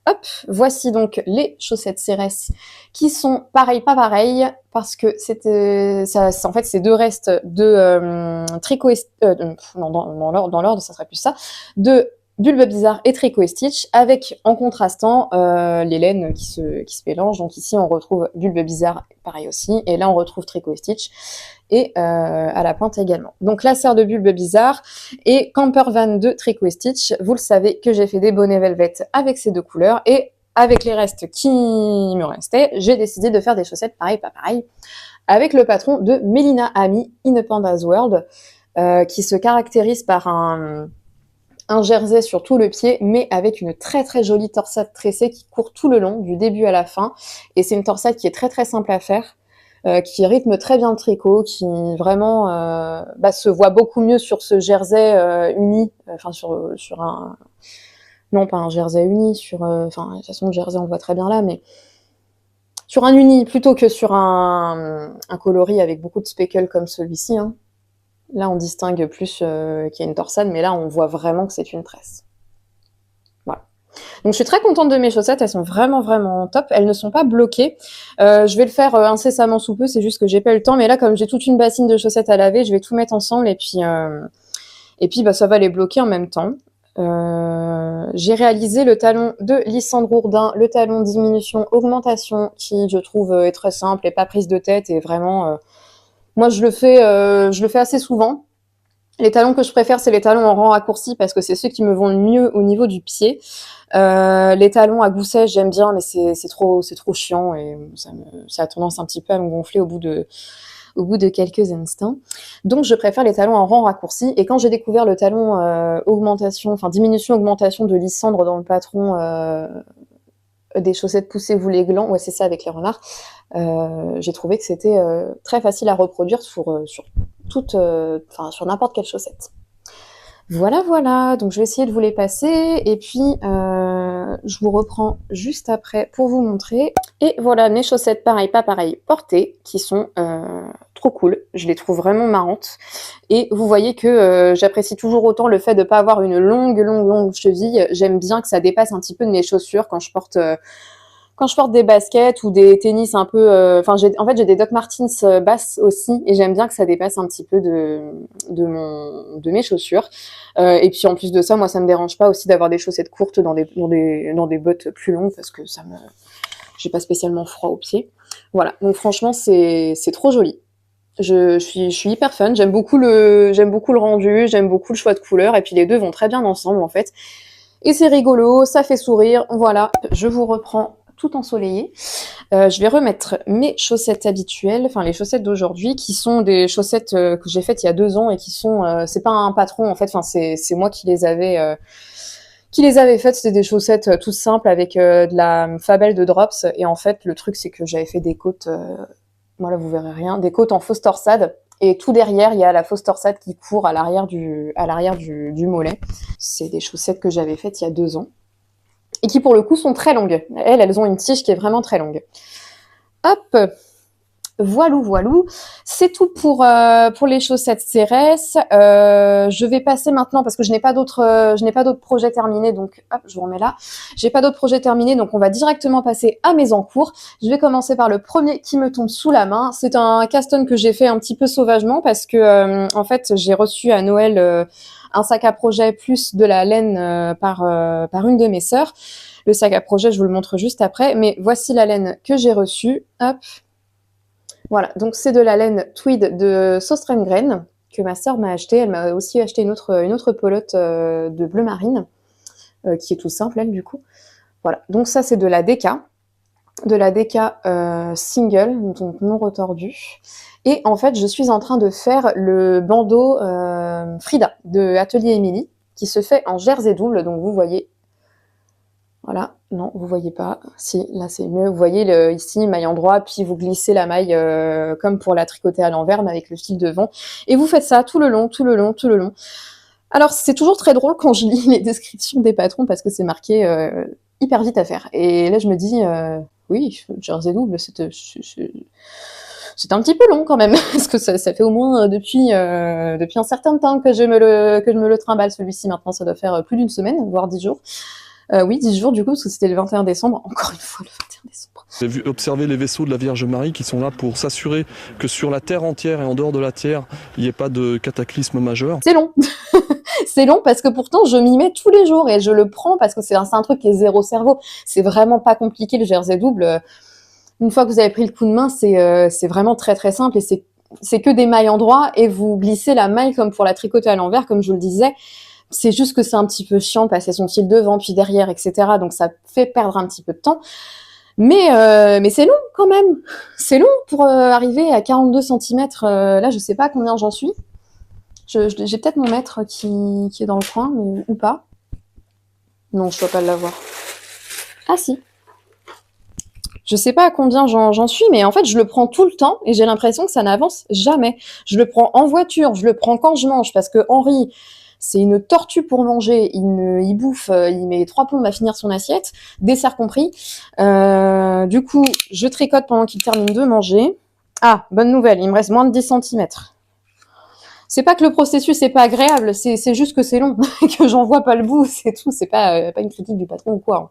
Hop, voici donc les chaussettes Cérès, qui sont pareil, pas pareil, parce que en fait, c'est 2 restes de tricot, non, dans l'ordre, ça serait plus ça, de Bulbe Bizarre et Tricot et Stitch, avec en contrastant les laines qui se mélangent. Donc ici, on retrouve Bulbe Bizarre, pareil aussi, et là, on retrouve Tricot et Stitch, et à la pointe également. Donc la serre de Bulbe Bizarre et Camper Van de Tricot et Stitch. Vous le savez que j'ai fait des bonnets velvet avec ces 2 couleurs, et avec les restes qui me restaient, j'ai décidé de faire des chaussettes pareil, pas pareil, avec le patron de Melina Ami, In a Panda's World, qui se caractérise par un jersey sur tout le pied, mais avec une très très jolie torsade tressée qui court tout le long, du début à la fin. Et c'est une torsade qui est très très simple à faire, qui rythme très bien le tricot, qui vraiment se voit beaucoup mieux sur ce jersey uni, sur un... Non, pas un jersey uni, de toute façon, le jersey, on le voit très bien là, mais sur un uni, plutôt que sur un coloris avec beaucoup de speckles comme celui-ci, hein. Là, on distingue plus qu'il y a une torsade, mais là, on voit vraiment que c'est une tresse. Voilà. Donc, je suis très contente de mes chaussettes. Elles sont vraiment, vraiment top. Elles ne sont pas bloquées. Je vais le faire incessamment sous peu. C'est juste que j'ai pas eu le temps. Mais là, comme j'ai toute une bassine de chaussettes à laver, je vais tout mettre ensemble et puis ça va les bloquer en même temps. J'ai réalisé le talon de Lysandre Ourdin, le talon diminution augmentation, qui je trouve est très simple et pas prise de tête et vraiment... Moi, je le fais assez souvent. Les talons que je préfère, c'est les talons en rang raccourci parce que c'est ceux qui me vont le mieux au niveau du pied. Les talons à gousset, j'aime bien, mais c'est trop chiant et ça a tendance un petit peu à me gonfler au bout de quelques instants. Donc, je préfère les talons en rang raccourci. Et quand j'ai découvert le talon diminution-augmentation de Lysandre dans le patron des chaussettes poussez-vous les glands, ouais, c'est ça avec les renards, j'ai trouvé que c'était très facile à reproduire sur n'importe quelle chaussette. Voilà, donc je vais essayer de vous les passer et puis je vous reprends juste après pour vous montrer. Et voilà mes chaussettes pareil, pas pareil, portées, qui sont trop cool, je les trouve vraiment marrantes. Et vous voyez que j'apprécie toujours autant le fait de ne pas avoir une longue cheville. J'aime bien que ça dépasse un petit peu de mes chaussures quand je porte des baskets ou des tennis un peu... j'ai des Doc Martens basses aussi, et j'aime bien que ça dépasse un petit peu de mes chaussures. Et puis en plus de ça, moi, ça me dérange pas aussi d'avoir des chaussettes courtes dans des bottes plus longues, parce que j'ai pas spécialement froid aux pieds. Voilà, donc franchement, c'est trop joli. Je suis hyper fan, j'aime beaucoup le rendu, j'aime beaucoup le choix de couleurs, et puis les 2 vont très bien ensemble, en fait. Et c'est rigolo, ça fait sourire, voilà. Je vous reprends tout ensoleillé. Je vais remettre mes chaussettes habituelles, enfin les chaussettes d'aujourd'hui, qui sont des chaussettes que j'ai faites il y a 2 ans et qui sont, c'est pas un patron en fait, enfin c'est moi qui les avais faites. C'était des chaussettes toutes simples avec de la Fabelle de Drops, et en fait le truc c'est que j'avais fait des côtes, voilà vous verrez rien, des côtes en fausse torsade. Et tout derrière, il y a la fausse torsade qui court à l'arrière du mollet. C'est des chaussettes que j'avais faites il y a 2 ans. Et qui, pour le coup, sont très longues. Elles ont une tige qui est vraiment très longue. Hop! Voilou, voilou. C'est tout pour les chaussettes CRS. Je vais passer maintenant parce que je n'ai pas d'autres projets terminés, donc hop, je vous remets là. J'ai pas d'autres projets terminés, donc on va directement passer à mes encours. Je vais commencer par le premier qui me tombe sous la main. C'est un cast-on que j'ai fait un petit peu sauvagement parce que en fait j'ai reçu à Noël un sac à projet plus de la laine par une de mes sœurs. Le sac à projet, je vous le montre juste après, mais voici la laine que j'ai reçue. Hop. Voilà, donc c'est de la laine tweed de Sostrengren que ma sœur m'a acheté. Elle m'a aussi acheté une autre pelote de bleu marine, qui est tout simple, elle, du coup. Voilà, donc ça c'est de la DK single, donc non retordu. Et en fait, je suis en train de faire le bandeau Frida de Atelier Émilie, qui se fait en jersey double, donc vous voyez. Voilà, non, vous voyez pas. Si, là c'est mieux. Vous voyez ici, maille endroit, puis vous glissez la maille comme pour la tricoter à l'envers, mais avec le fil devant. Et vous faites ça tout le long, tout le long, tout le long. Alors c'est toujours très drôle quand je lis les descriptions des patrons parce que c'est marqué hyper vite à faire. Et là je me dis, oui, jersey double, c'est un petit peu long quand même, parce que ça fait au moins depuis un certain temps que je me le trimballe celui-ci. Maintenant, ça doit faire plus d'une semaine, voire 10 jours. Oui, 10 jours du coup, parce que c'était le 21 décembre. Encore une fois, le 21 décembre. J'ai observé les vaisseaux de la Vierge Marie qui sont là pour s'assurer que sur la Terre entière et en dehors de la Terre, il n'y ait pas de cataclysme majeur. C'est long. C'est long parce que pourtant, je m'y mets tous les jours et je le prends parce que c'est un truc qui est zéro cerveau. C'est vraiment pas compliqué, le jersey double. Une fois que vous avez pris le coup de main, c'est vraiment très très simple et c'est que des mailles endroit et vous glissez la maille comme pour la tricoter à l'envers, comme je vous le disais. C'est juste que c'est un petit peu chiant, passer son fil devant puis derrière, etc. Donc ça fait perdre un petit peu de temps. Mais c'est long quand même. C'est long pour arriver à 42 cm. Là, je sais pas combien j'en suis. J'ai peut-être mon mètre qui est dans le coin, mais ou pas. Non, je dois pas l'avoir. Ah si. Je sais pas à combien j'en suis, mais en fait, je le prends tout le temps et j'ai l'impression que ça n'avance jamais. Je le prends en voiture, je le prends quand je mange parce que Henri, c'est une tortue pour manger. Il bouffe, il met 3 plombes à finir son assiette, dessert compris. Du coup, je tricote pendant qu'il termine de manger. Ah, bonne nouvelle, il me reste moins de 10 cm. C'est pas que le processus est pas agréable, c'est juste que c'est long, que j'en vois pas le bout, c'est tout. C'est pas une critique du patron ou quoi.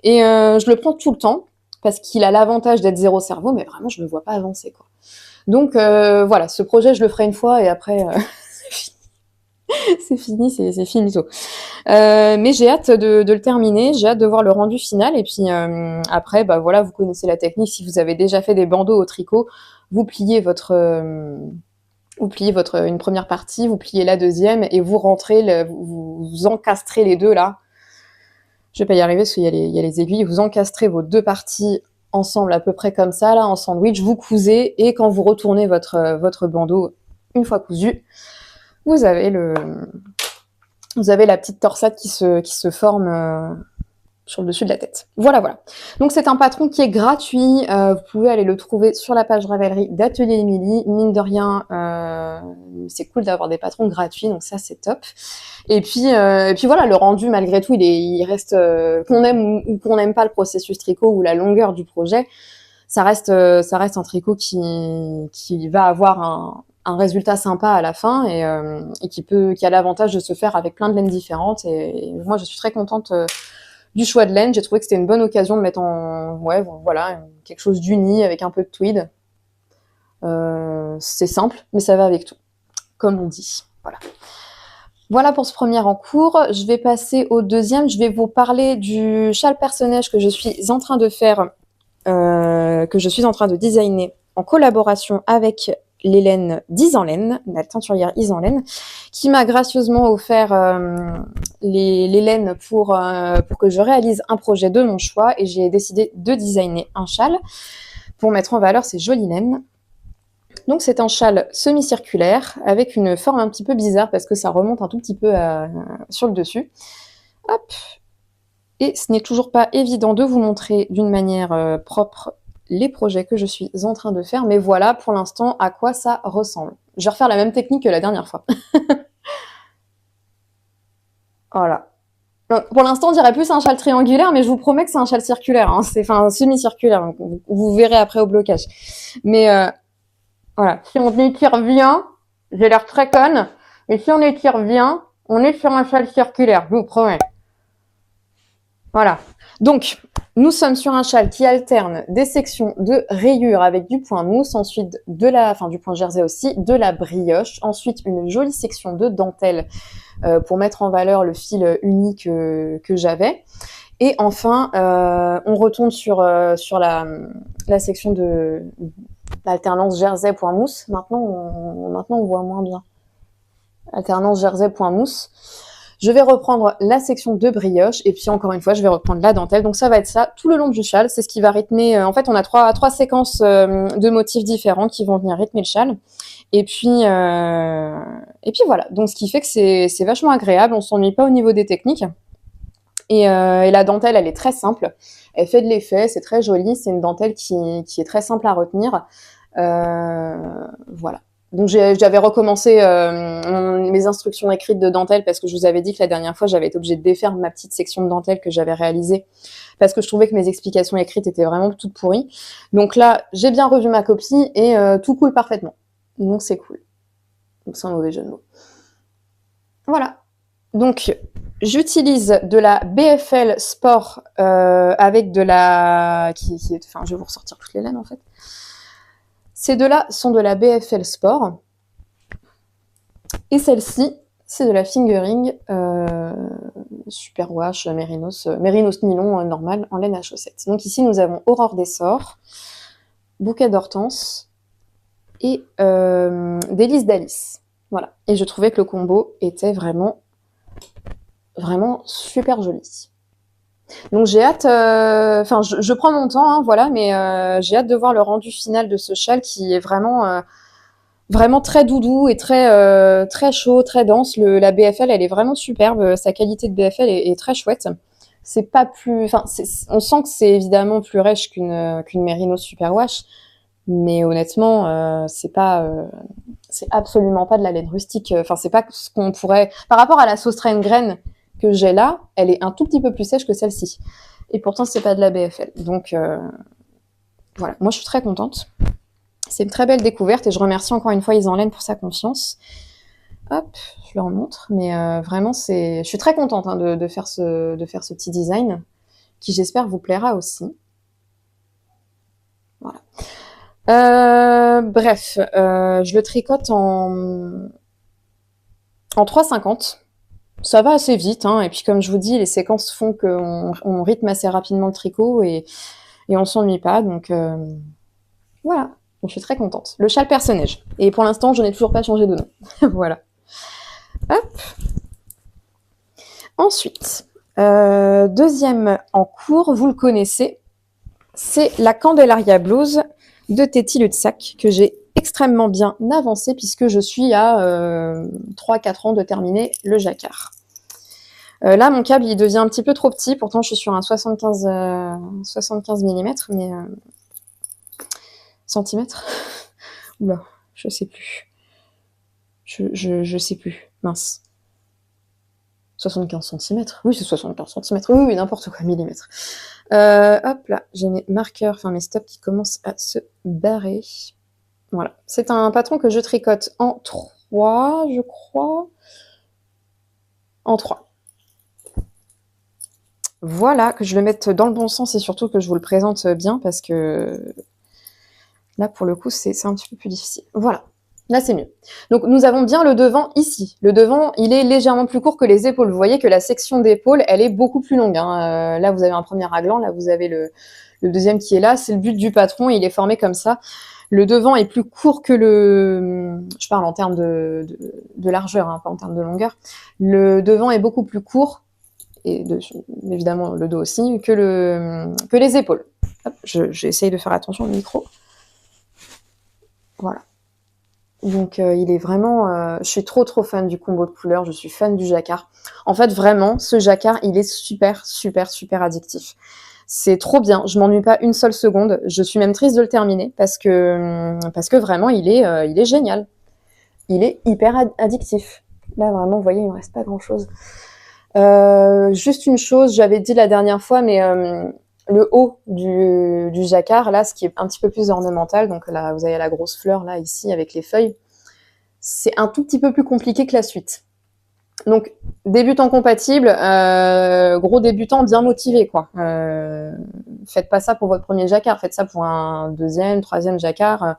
Et je le prends tout le temps parce qu'il a l'avantage d'être zéro cerveau, mais vraiment, je ne le vois pas avancer, quoi. Donc voilà, ce projet, je le ferai une fois et après, c'est finito. Mais j'ai hâte de le terminer, j'ai hâte de voir le rendu final. Et puis après, bah voilà, vous connaissez la technique. Si vous avez déjà fait des bandeaux au tricot, vous pliez une première partie, vous pliez la deuxième et vous rentrez, vous encastrez les deux là. Je vais pas y arriver parce qu'il y a les aiguilles. Vous encastrez vos deux parties ensemble à peu près comme ça, là, en sandwich. Vous cousez et quand vous retournez votre bandeau, une fois cousu, vous avez la petite torsade qui se forme sur le dessus de la tête. Voilà, voilà. Donc c'est un patron qui est gratuit. Vous pouvez aller le trouver sur la page Ravelry d'Atelier Émilie. Mine de rien, c'est cool d'avoir des patrons gratuits, donc ça c'est top. Et puis voilà, le rendu malgré tout, il reste qu'on aime ou qu'on n'aime pas le processus tricot ou la longueur du projet, ça reste un tricot qui va avoir un résultat sympa à la fin et qui a l'avantage de se faire avec plein de laines différentes. Et moi, je suis très contente du choix de laine. J'ai trouvé que c'était une bonne occasion de mettre quelque chose d'uni avec un peu de tweed. C'est simple, mais ça va avec tout, comme on dit. Voilà pour ce premier en cours. Je vais passer au deuxième. Je vais vous parler du châle personnage que je suis en train de faire, que je suis en train de designer en collaboration avec l'Hélène d'Isanlaine, la teinturière Isanlaine, qui m'a gracieusement offert les laines pour que je réalise un projet de mon choix et j'ai décidé de designer un châle pour mettre en valeur ces jolies laines. Donc c'est un châle semi-circulaire avec une forme un petit peu bizarre parce que ça remonte un tout petit peu sur le dessus. Hop. Et ce n'est toujours pas évident de vous montrer d'une manière propre les projets que je suis en train de faire, mais voilà pour l'instant à quoi ça ressemble. Je vais refaire la même technique que la dernière fois. Voilà. Donc, pour l'instant, on dirait plus un châle triangulaire, mais je vous promets que c'est un châle circulaire. Hein. C'est enfin semi-circulaire. Donc vous verrez après au blocage. Mais voilà, si on étire bien, j'ai l'air très conne, mais si on étire bien, on est sur un châle circulaire, je vous promets. Voilà. Donc, nous sommes sur un châle qui alterne des sections de rayures avec du point mousse, ensuite du point jersey aussi, de la brioche, ensuite une jolie section de dentelle pour mettre en valeur le fil uni que j'avais. Et enfin, on retombe sur la section de l'alternance jersey point mousse. Maintenant, on voit moins bien. Alternance jersey point mousse. Je vais reprendre la section de brioche et puis encore une fois, je vais reprendre la dentelle. Donc ça va être ça tout le long du châle. C'est ce qui va rythmer. En fait, on a trois séquences de motifs différents qui vont venir rythmer le châle. Et puis voilà. Donc ce qui fait que c'est vachement agréable. On s'ennuie pas au niveau des techniques. Et la dentelle, elle est très simple. Elle fait de l'effet. C'est très joli. C'est une dentelle qui est très simple à retenir. Voilà. Donc j'avais recommencé mes instructions écrites de dentelle parce que je vous avais dit que la dernière fois j'avais été obligée de défaire ma petite section de dentelle que j'avais réalisée parce que je trouvais que mes explications écrites étaient vraiment toutes pourries. Donc là j'ai bien revu ma copie et tout coule parfaitement. Donc c'est cool. Donc c'est un mauvais jeu de mots. Voilà. Donc j'utilise de la BFL Sport avec de la enfin je vais vous ressortir toutes les laines en fait. Ces deux-là sont de la BFL Sport. Et celle-ci, c'est de la Fingering Superwash Mérinos nylon normal en laine à chaussettes. Donc ici, nous avons Aurore des Sorts, Bouquet d'Hortense et Délices d'Alice. Voilà. Et je trouvais que le combo était vraiment, vraiment super joli. Donc j'ai hâte, enfin je prends mon temps, hein, voilà, mais j'ai hâte de voir le rendu final de ce châle qui est vraiment vraiment très doudou et très chaud, très dense. La BFL, elle est vraiment superbe. Sa qualité de BFL est très chouette. C'est pas plus, enfin, on sent que c'est évidemment plus rêche qu'une Mérinos Superwash, mais honnêtement, c'est absolument pas de la laine rustique. Enfin, c'est pas ce qu'on pourrait, par rapport à la Saustraine graine que j'ai là, elle est un tout petit peu plus sèche que celle-ci. Et pourtant, c'est pas de la BFL. Donc, voilà. Moi, je suis très contente. C'est une très belle découverte et je remercie encore une fois Isanlaine pour sa confiance. Hop, je leur montre. Mais vraiment, je suis très contente hein, de faire ce petit design qui, j'espère, vous plaira aussi. Voilà. Bref, je le tricote en 3,50. Ça va assez vite, hein, et puis comme je vous dis, les séquences font qu'on rythme assez rapidement le tricot et on s'ennuie pas, donc voilà. Donc je suis très contente. Le châle personnage. Et pour l'instant, je n'ai toujours pas changé de nom. Voilà. Hop. Ensuite, deuxième en cours, vous le connaissez, c'est la Candelaria Blouse de Teti Lutsac que j'ai extrêmement bien avancé puisque je suis à 3-4 ans de terminer le jacquard. Là, mon câble, il devient un petit peu trop petit. Pourtant, je suis sur un 75 mm, mais centimètres. Oula, je sais plus. Je sais plus. Mince. 75 cm. Oui, c'est 75 cm. Oui, n'importe quoi, millimètres. Hop là, j'ai mes marqueurs, enfin mes stops qui commencent à se barrer. Voilà. C'est un patron que je tricote en 3, je crois. En 3. Voilà, que je le mette dans le bon sens et surtout que je vous le présente bien parce que là, pour le coup, c'est un petit peu plus difficile. Voilà. Là, c'est mieux. Donc, nous avons bien le devant ici. Le devant, il est légèrement plus court que les épaules. Vous voyez que la section d'épaule, elle est beaucoup plus longue. Hein. Là, vous avez un premier raglan. Là, vous avez le deuxième qui est là. C'est le but du patron. Il est formé comme ça. Le devant est plus court que le... Je parle en termes de largeur, hein, pas en termes de longueur. Le devant est beaucoup plus court, et évidemment le dos aussi, que les épaules. J'essaye de faire attention au micro. Voilà. Donc il est vraiment... je suis trop fan du combo de couleurs, je suis fan du jacquard. En fait, vraiment, ce jacquard, il est super addictif. C'est trop bien, je m'ennuie pas une seule seconde. Je suis même triste de le terminer parce que vraiment, il est génial. Il est hyper addictif. Là, vraiment, vous voyez, il ne me reste pas grand-chose. Juste une chose, j'avais dit la dernière fois, mais le haut du jacquard, là, ce qui est un petit peu plus ornemental, donc là, vous avez la grosse fleur, là, ici, avec les feuilles, c'est un tout petit peu plus compliqué que la suite. Donc, débutant compatible, gros débutant bien motivé, quoi. Faites pas ça pour votre premier jacquard, faites ça pour un deuxième, troisième jacquard.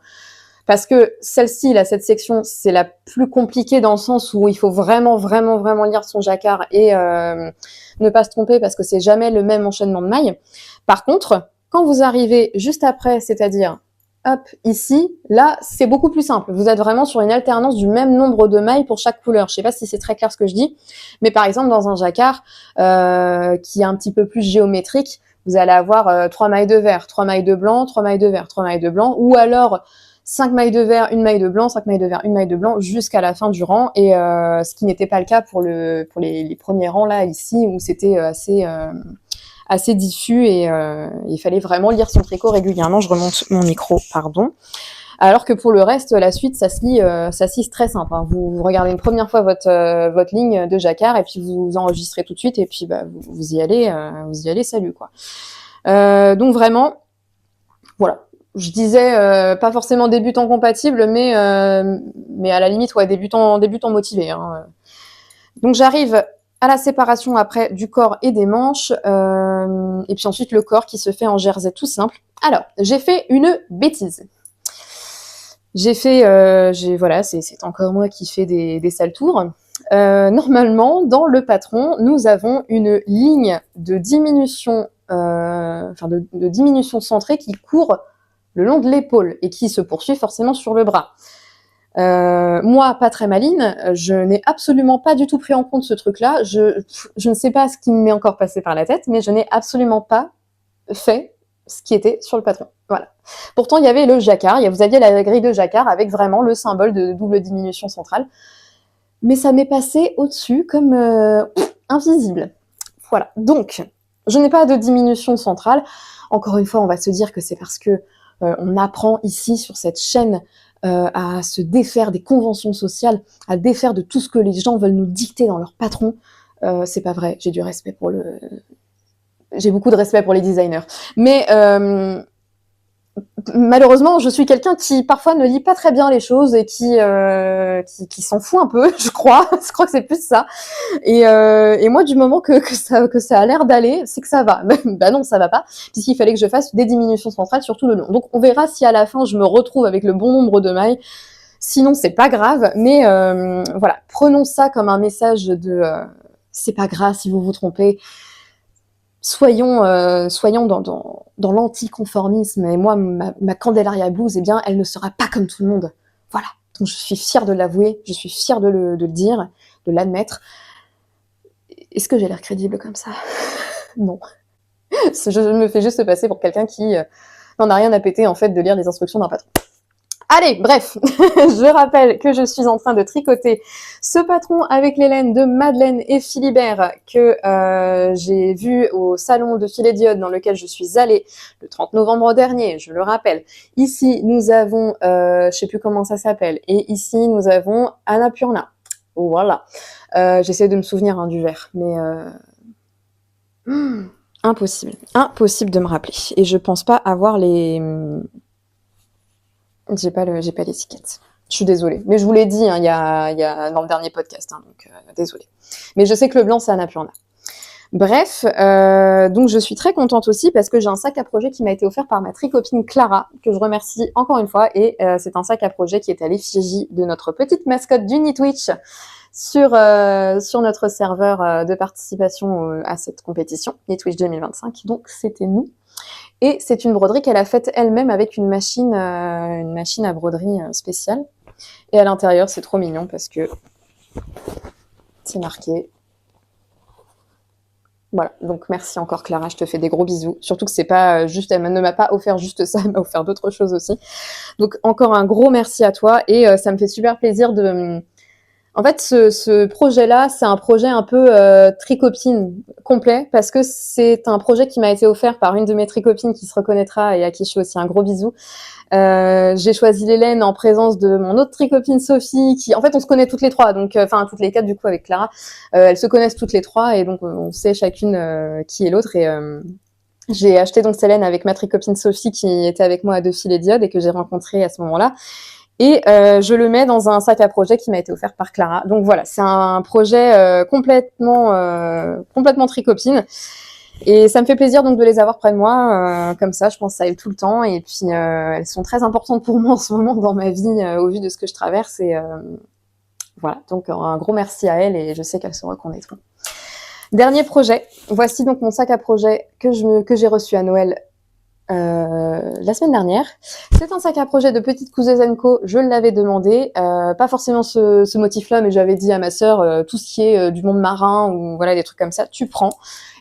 Parce que celle-ci, là, cette section, c'est la plus compliquée dans le sens où il faut vraiment, vraiment, vraiment lire son jacquard et ne pas se tromper parce que c'est jamais le même enchaînement de mailles. Par contre, quand vous arrivez juste après, c'est-à-dire hop, ici, là, c'est beaucoup plus simple. Vous êtes vraiment sur une alternance du même nombre de mailles pour chaque couleur. Je sais pas si c'est très clair ce que je dis, mais par exemple, dans un jacquard qui est un petit peu plus géométrique, vous allez avoir 3 mailles de vert, 3 mailles de blanc, 3 mailles de vert, 3 mailles de blanc, ou alors 5 mailles de vert, une maille de blanc, 5 mailles de vert, une maille de blanc, jusqu'à la fin du rang, et ce qui n'était pas le cas pour les premiers rangs là, ici, où c'était assez diffus et il fallait vraiment lire son tricot régulièrement. Je remonte mon micro, pardon. Alors que pour le reste, la suite, ça se lit très simple. Hein. Vous regardez une première fois votre ligne de jacquard et puis vous enregistrez tout de suite et puis bah, vous y allez, salut quoi. Donc vraiment, voilà. Je disais pas forcément débutant compatible, mais à la limite ouais débutant motivé. Hein. Donc j'arrive à la séparation après du corps et des manches, et puis ensuite le corps qui se fait en jersey tout simple. Alors j'ai fait une bêtise. Voilà, c'est encore moi qui fais des sales tours. Normalement, dans le patron, nous avons une ligne de diminution, de diminution centrée qui court le long de l'épaule et qui se poursuit forcément sur le bras. Moi, pas très maline, je n'ai absolument pas du tout pris en compte ce truc-là. Je ne sais pas ce qui m'est encore passé par la tête, mais je n'ai absolument pas fait ce qui était sur le patron. Voilà. Pourtant, il y avait le jacquard, vous aviez la grille de jacquard avec vraiment le symbole de double diminution centrale. Mais ça m'est passé au-dessus comme invisible. Voilà. Donc, je n'ai pas de diminution centrale. Encore une fois, on va se dire que c'est parce que on apprend ici sur cette chaîne à se défaire des conventions sociales, à défaire de tout ce que les gens veulent nous dicter dans leur patron. C'est pas vrai. J'ai beaucoup de respect pour les designers. Mais malheureusement, je suis quelqu'un qui parfois ne lit pas très bien les choses et qui s'en fout un peu, je crois. Je crois que c'est plus ça. Et moi, du moment que ça a l'air d'aller, c'est que ça va. Bah non, ça va pas, puisqu'il fallait que je fasse des diminutions centrales sur tout le long. Donc on verra si à la fin je me retrouve avec le bon nombre de mailles. Sinon, c'est pas grave. Mais voilà, prenons ça comme un message de c'est pas grave si vous vous trompez. Soyons dans l'anticonformisme. Et moi, ma Candelaria Blues, eh bien, elle ne sera pas comme tout le monde. Voilà. Donc, je suis fière de l'avouer, je suis fière de le dire, de l'admettre. Est-ce que j'ai l'air crédible comme ça? Non. Je me fais juste passer pour quelqu'un qui n'en a rien à péter, en fait, de lire les instructions d'un patron. Allez, bref, je rappelle que je suis en train de tricoter ce patron avec les laines de Madeleine et Philibert que j'ai vu au salon de Filet Diode dans lequel je suis allée le 30 novembre dernier, je le rappelle. Ici, nous avons, je sais plus comment ça s'appelle, et ici, nous avons Annapurna. Voilà. J'essaie de me souvenir du vert, mais impossible de me rappeler. Et je pense pas avoir les... J'ai pas l'étiquette. Je suis désolée. Mais je vous l'ai dit, hein, il y a dans le dernier podcast, hein, donc désolée. Mais je sais que le blanc, c'est Annapurna. Bref, donc je suis très contente aussi parce que j'ai un sac à projet qui m'a été offert par ma tricopine Clara, que je remercie encore une fois. Et c'est un sac à projet qui est à l'effigie de notre petite mascotte du Knitwitch sur notre serveur de participation à cette compétition, Knitwitch 2025. Donc c'était nous. Et c'est une broderie qu'elle a faite elle-même avec une machine à broderie spéciale. Et à l'intérieur, c'est trop mignon parce que c'est marqué. Voilà, donc merci encore Clara, je te fais des gros bisous. Surtout que c'est pas juste, elle ne m'a pas offert juste ça, elle m'a offert d'autres choses aussi. Donc encore un gros merci à toi et ça me fait super plaisir En fait, ce projet-là, c'est un projet un peu tricopine complet parce que c'est un projet qui m'a été offert par une de mes tricopines qui se reconnaîtra et à qui je fais aussi un gros bisou. J'ai choisi l'Hélène en présence de mon autre tricopine Sophie qui, en fait, on se connaît toutes les trois, donc enfin toutes les quatre du coup avec Clara. Elles se connaissent toutes les trois et donc on sait chacune qui est l'autre et j'ai acheté donc Célène avec ma tricopine Sophie qui était avec moi à Deux Fils et Diode et que j'ai rencontrée à ce moment-là. Et je le mets dans un sac à projet qui m'a été offert par Clara. Donc voilà, c'est un projet complètement tricopine. Et ça me fait plaisir donc de les avoir près de moi, comme ça, je pense que ça aide tout le temps. Et puis elles sont très importantes pour moi en ce moment dans ma vie, au vu de ce que je traverse. Et voilà, donc un gros merci à elles et je sais qu'elles se reconnaîtront. Dernier projet, voici donc mon sac à projet que j'ai reçu à Noël la semaine dernière. C'est un sac à projet de Petite Couseuse & Co. Je l'avais demandé, pas forcément ce motif-là, mais j'avais dit à ma sœur tout ce qui est du monde marin ou voilà des trucs comme ça, tu prends.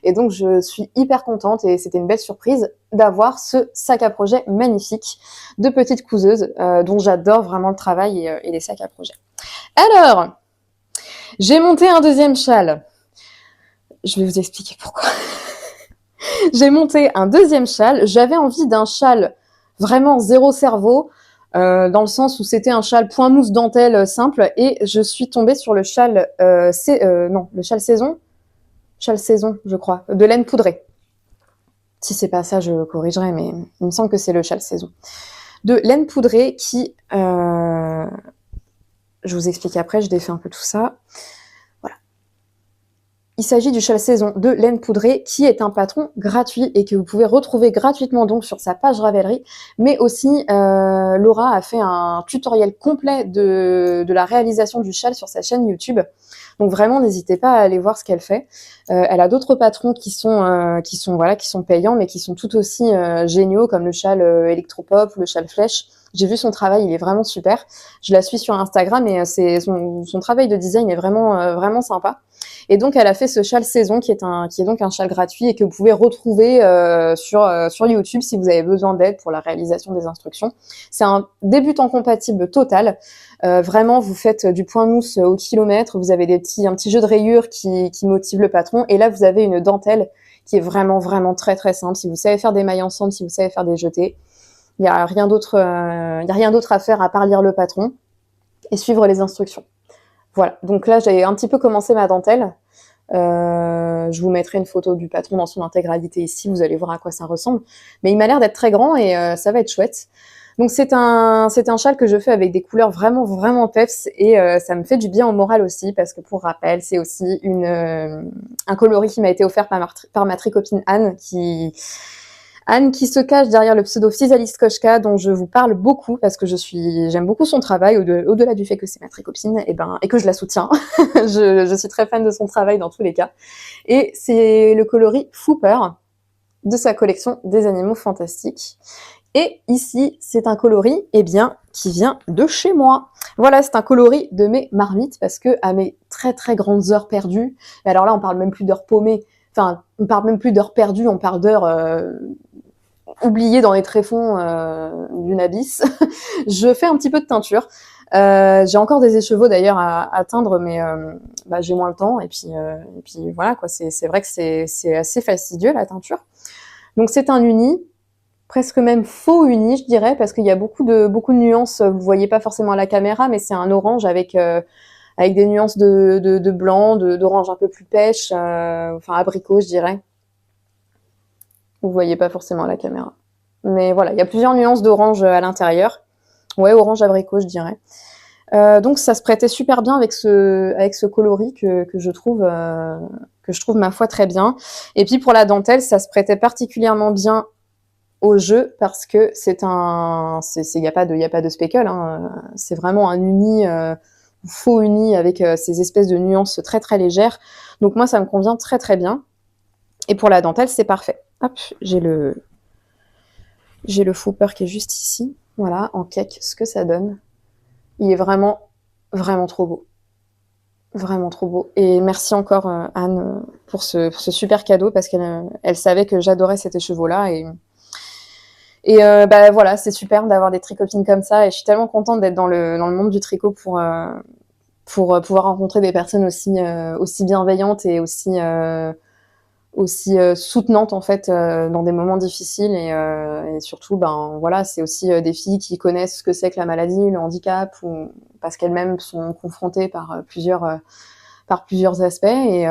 Et donc je suis hyper contente et c'était une belle surprise d'avoir ce sac à projet magnifique de Petite Couseuse dont j'adore vraiment le travail et les sacs à projet. Alors, j'ai monté un deuxième châle. Je vais vous expliquer pourquoi. J'ai monté un deuxième châle. J'avais envie d'un châle vraiment zéro cerveau, dans le sens où c'était un châle point mousse dentelle simple, et je suis tombée sur le châle, le châle saison, je crois, de laine poudrée. Si c'est pas ça, je corrigerai, mais il me semble que c'est le châle saison. De laine poudrée qui, je vous explique après, je défais un peu tout ça. Il s'agit du châle saison de laine poudrée qui est un patron gratuit et que vous pouvez retrouver gratuitement donc sur sa page Ravelry. Mais aussi, Laura a fait un tutoriel complet de la réalisation du châle sur sa chaîne YouTube. Donc vraiment, n'hésitez pas à aller voir ce qu'elle fait. Elle a d'autres patrons qui sont payants, mais qui sont tout aussi géniaux, comme le châle électropop ou le châle flèche. J'ai vu son travail, il est vraiment super. Je la suis sur Instagram et son travail de design est vraiment sympa. Et donc, elle a fait ce châle saison qui est donc un châle gratuit et que vous pouvez retrouver sur YouTube si vous avez besoin d'aide pour la réalisation des instructions. C'est un débutant compatible total. Vraiment, vous faites du point mousse au kilomètre. Vous avez un petit jeu de rayures qui motive le patron. Et là, vous avez une dentelle qui est vraiment très très simple. Si vous savez faire des mailles ensemble, si vous savez faire des jetés, il n'y a rien d'autre à faire à part lire le patron et suivre les instructions. Voilà, donc là j'ai un petit peu commencé ma dentelle. Je vous mettrai une photo du patron dans son intégralité ici, vous allez voir à quoi ça ressemble. Mais il m'a l'air d'être très grand et ça va être chouette. Donc c'est un châle que je fais avec des couleurs vraiment peps et ça me fait du bien au moral aussi parce que pour rappel, c'est aussi un coloris qui m'a été offert par ma tricopine Anne qui se cache derrière le pseudo Physalis Kochka, dont je vous parle beaucoup parce que j'aime beaucoup son travail, au-delà du fait que c'est ma tricopine et que je la soutiens. je suis très fan de son travail dans tous les cas. Et c'est le coloris Fooper de sa collection des animaux fantastiques. Et ici, c'est un coloris, qui vient de chez moi. Voilà, c'est un coloris de mes marmites parce que à mes très très grandes heures perdues, et alors là, on parle même plus d'heures paumées, enfin, on parle même plus d'heures perdues, on parle d'heures oubliées dans les tréfonds d'une abysse. Je fais un petit peu de teinture. J'ai encore des écheveaux d'ailleurs à teindre, mais j'ai moins le temps. Et puis voilà, quoi. C'est vrai que c'est assez fastidieux la teinture. Donc c'est un uni, presque même faux uni, je dirais, parce qu'il y a beaucoup de nuances. Vous voyez pas forcément à la caméra, mais c'est un orange avec des nuances de blanc, d'orange un peu plus pêche, abricot, je dirais. Vous voyez pas forcément à la caméra. Mais voilà, il y a plusieurs nuances d'orange à l'intérieur. Ouais, orange abricot, je dirais. Donc ça se prêtait super bien avec ce coloris que je trouve ma foi très bien. Et puis pour la dentelle, ça se prêtait particulièrement bien au jeu parce que il y a pas de speckle, hein. C'est vraiment un uni faux uni avec ces espèces de nuances très très légères. Donc moi ça me convient très très bien. Et pour la dentelle, c'est parfait. Hop, j'ai le Fooper qui est juste ici. Voilà, en cake, ce que ça donne. Il est vraiment trop beau. Vraiment trop beau. Et merci encore Anne pour ce super cadeau parce qu'elle savait que j'adorais cet écheveau-là. Et voilà, c'est super d'avoir des tricopines comme ça. Et je suis tellement contente d'être dans le monde du tricot pour pour pouvoir rencontrer des personnes aussi bienveillantes et aussi soutenantes en fait dans des moments difficiles et surtout voilà, c'est aussi des filles qui connaissent ce que c'est que la maladie, le handicap, ou parce qu'elles-mêmes sont confrontées par plusieurs aspects et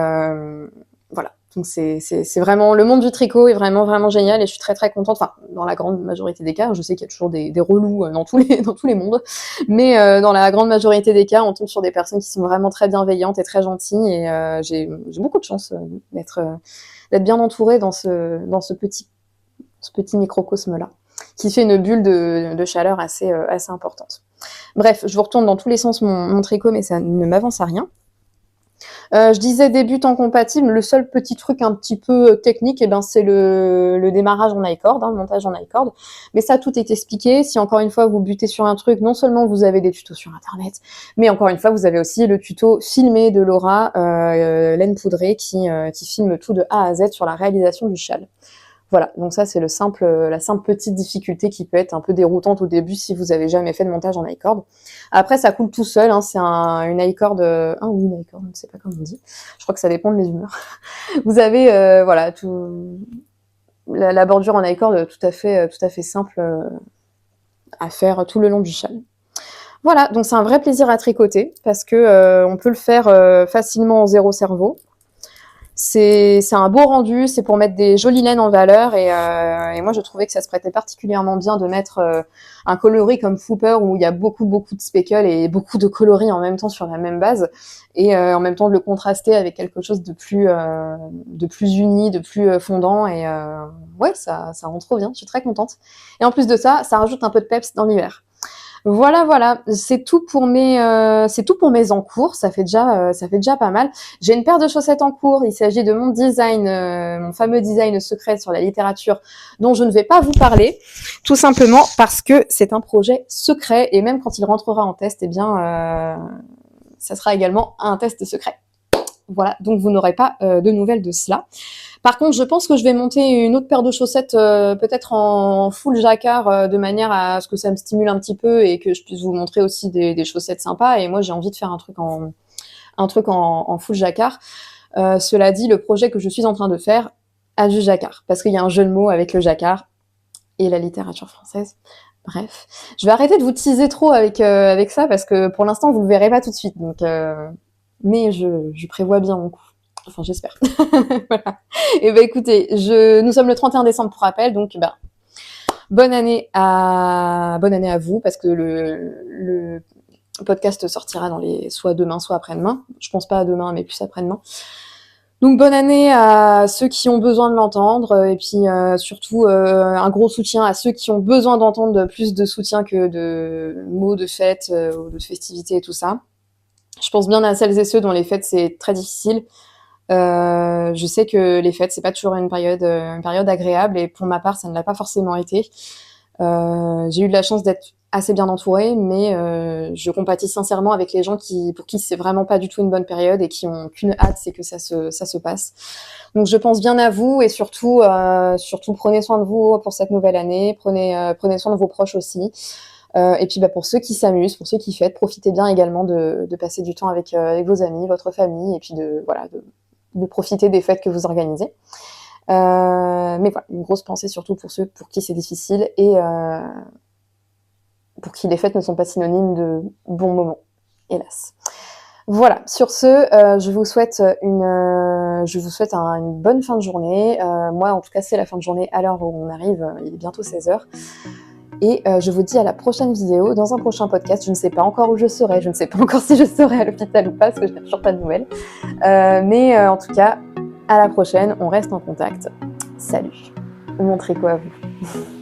voilà. Donc c'est vraiment, le monde du tricot est vraiment génial et je suis très contente. Enfin, dans la grande majorité des cas, je sais qu'il y a toujours des relous dans tous les mondes, mais dans la grande majorité des cas, on tombe sur des personnes qui sont vraiment très bienveillantes et très gentilles et j'ai beaucoup de chance d'être bien entourée dans ce petit microcosme là, qui fait une bulle de chaleur assez importante. Bref, je vous retourne dans tous les sens mon tricot, mais ça ne m'avance à rien. Je disais début temps compatible, le seul petit truc un petit peu technique, c'est le démarrage en I-cord, le montage en I-cord. Mais ça, tout est expliqué. Si encore une fois vous butez sur un truc, non seulement vous avez des tutos sur internet, mais encore une fois vous avez aussi le tuto filmé de Laura Laine Poudrée qui filme tout de A à Z sur la réalisation du châle. Voilà, donc ça c'est la simple petite difficulté qui peut être un peu déroutante au début si vous avez jamais fait de montage en I-cord. Après ça coule tout seul, c'est une I-cord, une I-cord, je ne sais pas comment on dit. Je crois que ça dépend de mes humeurs. Vous avez voilà la bordure en I-cord tout à fait simple à faire tout le long du châle. Voilà, donc c'est un vrai plaisir à tricoter parce que on peut le faire facilement en zéro cerveau. C'est un beau rendu, c'est pour mettre des jolies laines en valeur et moi je trouvais que ça se prêtait particulièrement bien de mettre un coloris comme Flooper où il y a beaucoup de speckles et beaucoup de coloris en même temps sur la même base et en même temps de le contraster avec quelque chose de plus uni, de plus fondant et ouais ça rend trop bien, je suis très contente. Et en plus de ça, ça rajoute un peu de peps dans l'hiver. Voilà, c'est tout pour mes encours, ça fait déjà pas mal. J'ai une paire de chaussettes en cours, il s'agit de mon design, mon fameux design secret sur la littérature dont je ne vais pas vous parler, tout simplement parce que c'est un projet secret et même quand il rentrera en test, ça sera également un test secret. Voilà, donc vous n'aurez pas de nouvelles de cela. Par contre, je pense que je vais monter une autre paire de chaussettes, peut-être en full jacquard, de manière à ce que ça me stimule un petit peu et que je puisse vous montrer aussi des chaussettes sympas. Et moi, j'ai envie de faire un truc en full jacquard. Cela dit, le projet que je suis en train de faire a du jacquard, parce qu'il y a un jeu de mots avec le jacquard et la littérature française. Bref, je vais arrêter de vous teaser trop avec ça, parce que pour l'instant, vous le verrez pas tout de suite. Donc, mais je prévois bien mon coup. Enfin, j'espère. Voilà. Et écoutez, nous sommes le 31 décembre pour rappel, donc bonne année à vous, parce que le podcast sortira soit demain, soit après-demain. Je pense pas à demain, mais plus après-demain. Donc bonne année à ceux qui ont besoin de l'entendre, et puis surtout un gros soutien à ceux qui ont besoin d'entendre plus de soutien que de mots de fête ou de festivités et tout ça. Je pense bien à celles et ceux dont les fêtes c'est très difficile. Je sais que les fêtes c'est pas toujours une période agréable et pour ma part ça ne l'a pas forcément été. J'ai eu de la chance d'être assez bien entourée, mais je compatis sincèrement avec les gens pour qui c'est vraiment pas du tout une bonne période et qui ont qu'une hâte, c'est que ça se passe. Donc je pense bien à vous et surtout prenez soin de vous pour cette nouvelle année, prenez soin de vos proches aussi. Et puis pour ceux qui s'amusent, pour ceux qui fêtent, profitez bien également de passer du temps avec vos amis, votre famille, et puis de profiter des fêtes que vous organisez. Mais voilà, une grosse pensée surtout pour ceux pour qui c'est difficile et pour qui les fêtes ne sont pas synonymes de bons moments, hélas. Voilà, sur ce, je vous souhaite une bonne fin de journée. Moi, en tout cas, c'est la fin de journée à l'heure où on arrive, il est bientôt 16h. Et je vous dis à la prochaine vidéo, dans un prochain podcast. Je ne sais pas encore où je serai, je ne sais pas encore si je serai à l'hôpital ou pas, parce que je n'ai toujours pas de nouvelles. Mais en tout cas, à la prochaine, on reste en contact. Salut, mon tricot à vous.